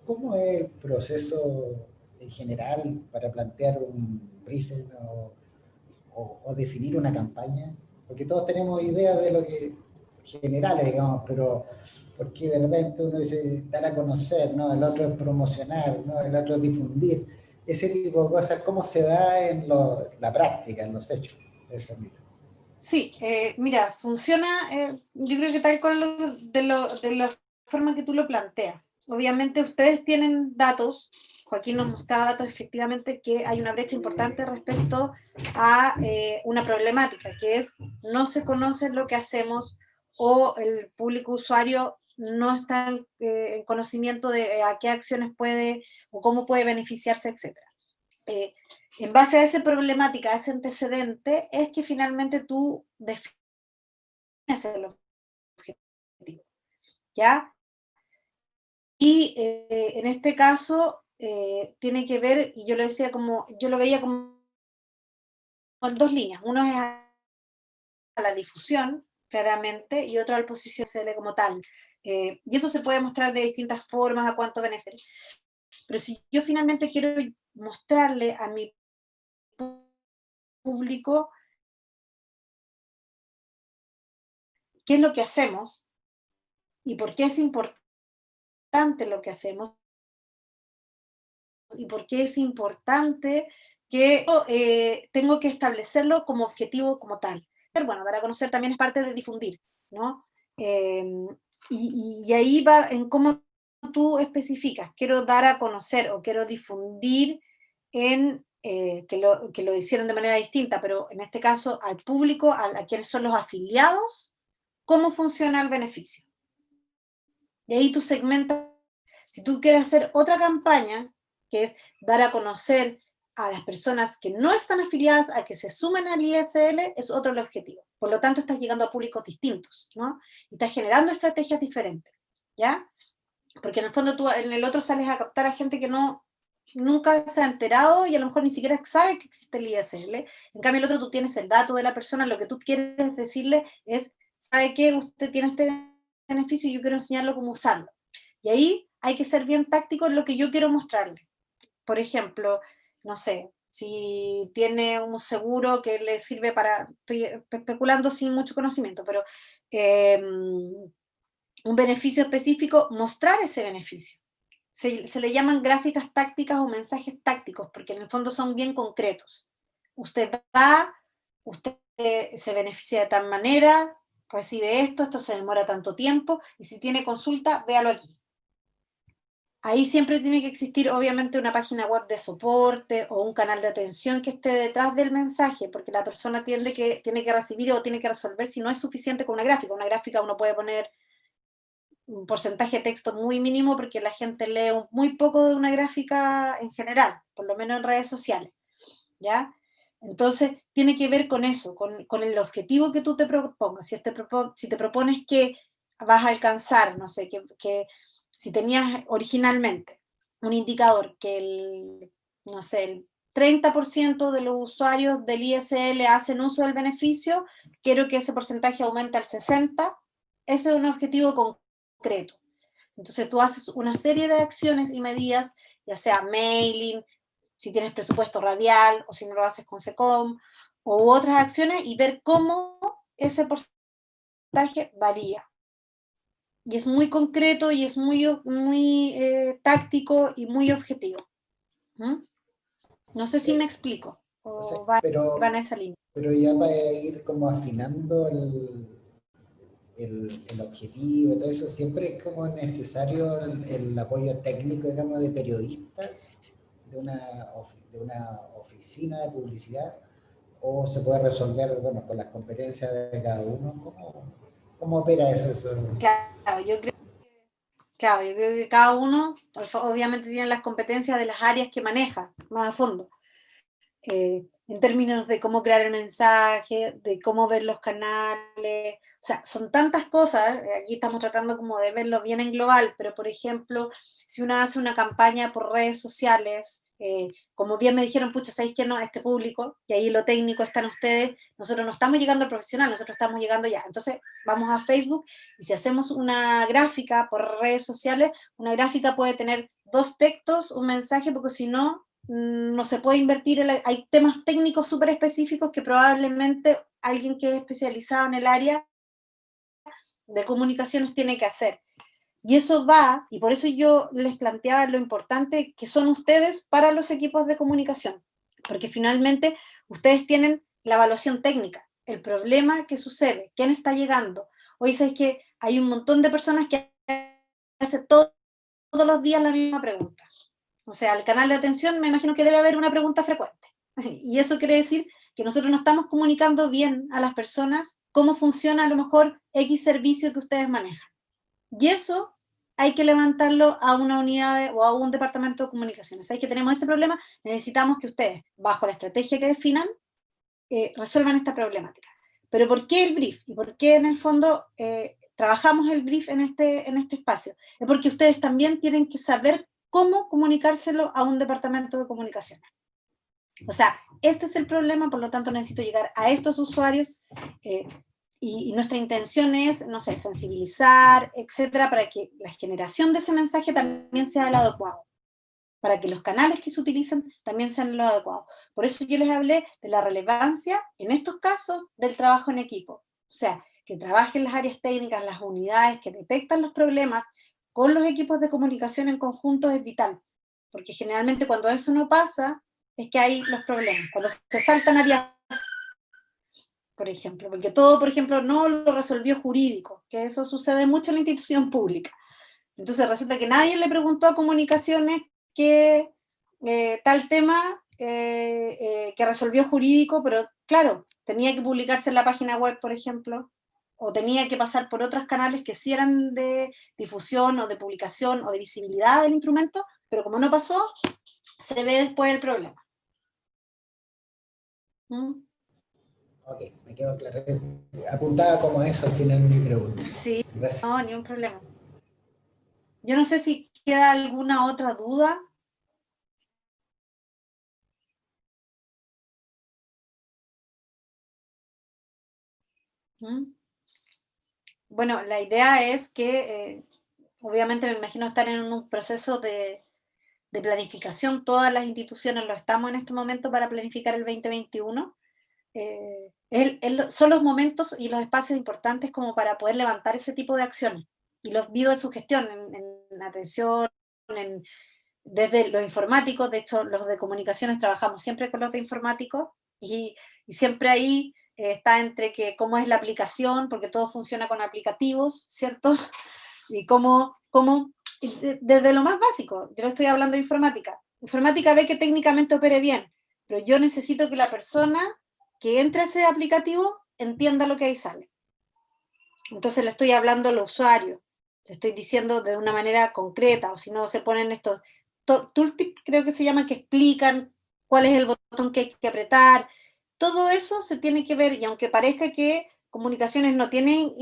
Speaker 4: ¿Cómo es el proceso en general para plantear un briefing o definir una campaña? Porque todos tenemos ideas de lo que generales, digamos, pero porque de repente uno dice dar a conocer, ¿no? El otro es promocionar, ¿no? El otro es difundir. Ese tipo de cosas, ¿cómo se da en la práctica, en los hechos? Eso mismo.
Speaker 1: Sí, mira, funciona, yo creo que tal cual de la forma que tú lo planteas. Obviamente ustedes tienen datos, Joaquín nos mostraba datos efectivamente que hay una brecha importante respecto a una problemática, que es no se conoce lo que hacemos o el público usuario no está en conocimiento de a qué acciones puede o cómo puede beneficiarse, etc. En base a esa problemática, a ese antecedente, es que finalmente tú defines el objetivo, ¿ya? Y en este caso tiene que ver, y yo lo decía como, yo lo veía como en dos líneas. Uno es a la difusión, claramente, y otro al posicionarse como tal. Y eso se puede mostrar de distintas formas, a cuánto beneficia. Pero si yo finalmente quiero mostrarle a mi público qué es lo que hacemos y por qué es importante lo que hacemos y por qué es importante que tengo que establecerlo como objetivo como tal. Bueno, dar a conocer también es parte de difundir, ¿no? Y ahí va en cómo tú especificas, quiero dar a conocer o quiero difundir en, que lo hicieron de manera distinta, pero en este caso al público, a quienes son los afiliados, cómo funciona el beneficio. Y ahí tú segmentas, si tú quieres hacer otra campaña, que es dar a conocer a las personas que no están afiliadas a que se sumen al ISL, es otro el objetivo. Por lo tanto, estás llegando a públicos distintos, ¿no? Y estás generando estrategias diferentes, ¿ya? Porque en el fondo tú en el otro sales a captar a gente que nunca se ha enterado y a lo mejor ni siquiera sabe que existe el ISL. En cambio, el otro tú tienes el dato de la persona, lo que tú quieres decirle es, ¿sabe qué? Usted tiene este beneficio y yo quiero enseñarlo cómo usarlo. Y ahí hay que ser bien táctico en lo que yo quiero mostrarle. Por ejemplo, no sé, si tiene un seguro que le sirve para, estoy especulando sin mucho conocimiento, pero un beneficio específico, mostrar ese beneficio. Se le llaman gráficas tácticas o mensajes tácticos, porque en el fondo son bien concretos. Usted va, usted se beneficia de tal manera, recibe esto se demora tanto tiempo, y si tiene consulta, véalo aquí. Ahí siempre tiene que existir, obviamente, una página web de soporte o un canal de atención que esté detrás del mensaje, porque la persona tiene que recibir o tiene que resolver si no es suficiente con una gráfica. Una gráfica uno puede poner un porcentaje de texto muy mínimo porque la gente lee muy poco de una gráfica en general, por lo menos en redes sociales, ¿ya? Entonces, tiene que ver con eso, con el objetivo que tú te propongas. Si te propones que vas a alcanzar, no sé, que si tenías originalmente un indicador que el 30% de los usuarios del ISL hacen uso del beneficio, quiero que ese porcentaje aumente al 60%, ese es un objetivo concreto. Entonces tú haces una serie de acciones y medidas, ya sea mailing, si tienes presupuesto radial o si no lo haces con SECOM, u otras acciones y ver cómo ese porcentaje varía. Y es muy concreto y es muy táctico y muy objetivo. No sé si me explico o van a esa línea.
Speaker 4: Pero ya para ir como afinando el objetivo y todo eso, siempre es como necesario el apoyo técnico, digamos, de periodistas, de una oficina de publicidad, o se puede resolver, bueno, con las competencias de cada uno. ¿Cómo opera eso?
Speaker 1: Claro, yo creo Claro, yo creo que cada uno obviamente tiene las competencias de las áreas que maneja más a fondo. En términos de cómo crear el mensaje, de cómo ver los canales, o sea, son tantas cosas, aquí estamos tratando como de verlo bien en global, pero por ejemplo, si uno hace una campaña por redes sociales, como bien me dijeron, pucha, ¿sabéis que no? Este público, y ahí lo técnico están ustedes, nosotros no estamos llegando al profesional, nosotros estamos llegando ya, entonces vamos a Facebook, y si hacemos una gráfica por redes sociales, una gráfica puede tener 2 textos, un mensaje, porque si no, no se puede invertir, hay temas técnicos súper específicos que probablemente alguien que es especializado en el área de comunicaciones tiene que hacer. Y eso va, y por eso yo les planteaba lo importante que son ustedes para los equipos de comunicación, porque finalmente ustedes tienen la evaluación técnica, el problema que sucede, quién está llegando. Hoy sabes que hay un montón de personas que hacen todos los días la misma pregunta. O sea, el canal de atención me imagino que debe haber una pregunta frecuente. Y eso quiere decir que nosotros no estamos comunicando bien a las personas cómo funciona a lo mejor X servicio que ustedes manejan. Y eso hay que levantarlo a una unidad o a un departamento de comunicaciones. Hay que tenemos ese problema, necesitamos que ustedes, bajo la estrategia que definan, resuelvan esta problemática. Pero ¿por qué el brief? ¿Y por qué en el fondo trabajamos el brief en este espacio? Es porque ustedes también tienen que saber cómo comunicárselo a un departamento de comunicaciones. O sea, este es el problema, por lo tanto necesito llegar a estos usuarios y nuestra intención es, no sé, sensibilizar, etcétera, para que la generación de ese mensaje también sea el adecuado, para que los canales que se utilicen también sean los adecuados. Por eso yo les hablé de la relevancia, en estos casos, del trabajo en equipo. O sea, que trabajen las áreas técnicas, las unidades que detectan los problemas con los equipos de comunicación en conjunto es vital, porque generalmente cuando eso no pasa, es que hay los problemas, cuando se saltan áreas, por ejemplo, porque todo, por ejemplo, no lo resolvió jurídico, que eso sucede mucho en la institución pública. Entonces resulta que nadie le preguntó a comunicaciones que tal tema que resolvió jurídico, pero claro, tenía que publicarse en la página web, por ejemplo, o tenía que pasar por otros canales que sí eran de difusión o de publicación o de visibilidad del instrumento, pero como no pasó, se ve después el problema. ¿Mm?
Speaker 4: Ok, me quedó claro. Apuntaba como eso al final mi pregunta.
Speaker 1: Sí,
Speaker 4: gracias.
Speaker 1: No, ni un problema. Yo no sé si queda alguna otra duda. ¿Mm? Bueno, la idea es que, obviamente me imagino estar en un proceso de planificación, todas las instituciones lo estamos en este momento para planificar el 2021. Son los momentos y los espacios importantes como para poder levantar ese tipo de acciones. Y los veo en su gestión, en atención, desde los informáticos, de hecho los de comunicaciones trabajamos siempre con los de informáticos y siempre ahí está entre que cómo es la aplicación, porque todo funciona con aplicativos, ¿cierto? Y cómo desde lo más básico, yo no estoy hablando de informática. Informática ve que técnicamente opere bien, pero yo necesito que la persona que entre a ese aplicativo entienda lo que ahí sale. Entonces le estoy hablando al usuario, le estoy diciendo de una manera concreta, o si no se ponen estos tooltips, creo que se llaman, que explican cuál es el botón que hay que apretar. Todo eso se tiene que ver, y aunque parezca que comunicaciones no tienen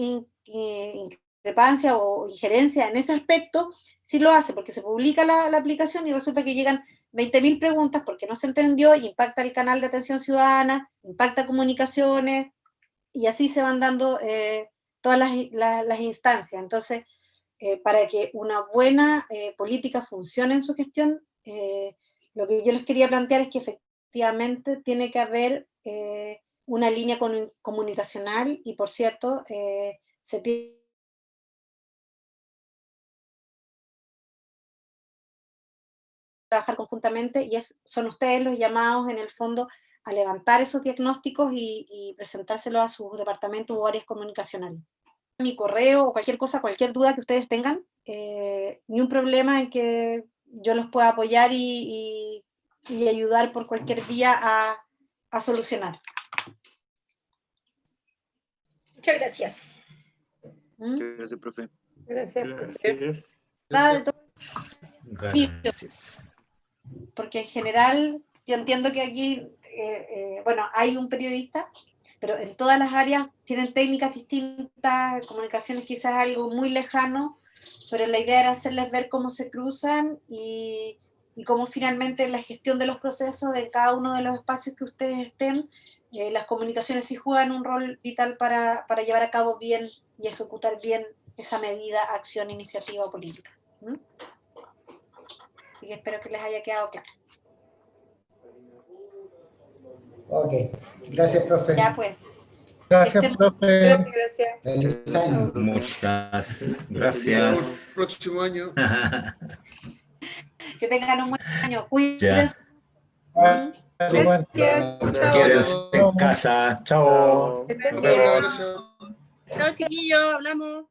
Speaker 1: discrepancia o injerencia en ese aspecto, sí lo hace, porque se publica la aplicación y resulta que llegan 20.000 preguntas porque no se entendió y impacta el canal de atención ciudadana, impacta comunicaciones, y así se van dando todas las instancias. Entonces, para que una buena política funcione en su gestión, lo que yo les quería plantear es que efectivamente tiene que haber una línea comunicacional y, por cierto, se tiene que trabajar conjuntamente y son ustedes los llamados en el fondo a levantar esos diagnósticos y presentárselos a sus departamentos o áreas comunicacionales. Mi correo o cualquier cosa, cualquier duda que ustedes tengan, ni un problema en que yo los pueda apoyar y ayudar por cualquier vía a solucionar.
Speaker 3: Muchas gracias.
Speaker 10: Muchas gracias, profe.
Speaker 3: Gracias, profe.
Speaker 2: Gracias.
Speaker 1: de todo.
Speaker 5: Gracias.
Speaker 1: Porque en general yo entiendo que aquí, bueno, hay un periodista, pero en todas las áreas tienen técnicas distintas, comunicaciones quizás algo muy lejano, pero la idea era hacerles ver cómo se cruzan y cómo finalmente en la gestión de los procesos de cada uno de los espacios que ustedes estén, las comunicaciones sí juegan un rol vital para llevar a cabo bien y ejecutar bien esa medida, acción, iniciativa política. ¿Mm? Así que espero que les haya quedado claro.
Speaker 4: Ok, gracias, profe.
Speaker 1: Ya pues.
Speaker 9: Gracias, profe.
Speaker 3: Gracias.
Speaker 4: Feliz año.
Speaker 5: Muchas
Speaker 7: Por
Speaker 5: gracias.
Speaker 7: próximo año.
Speaker 1: Que tengan un buen año.
Speaker 5: Ya.
Speaker 1: Cuídense.
Speaker 9: Igual.
Speaker 3: Gracias.
Speaker 5: Quédense en casa. Chao.
Speaker 3: Que estén
Speaker 7: Nos
Speaker 3: bien.
Speaker 7: vemos, gracias.
Speaker 11: Chao, chiquillos, hablamos.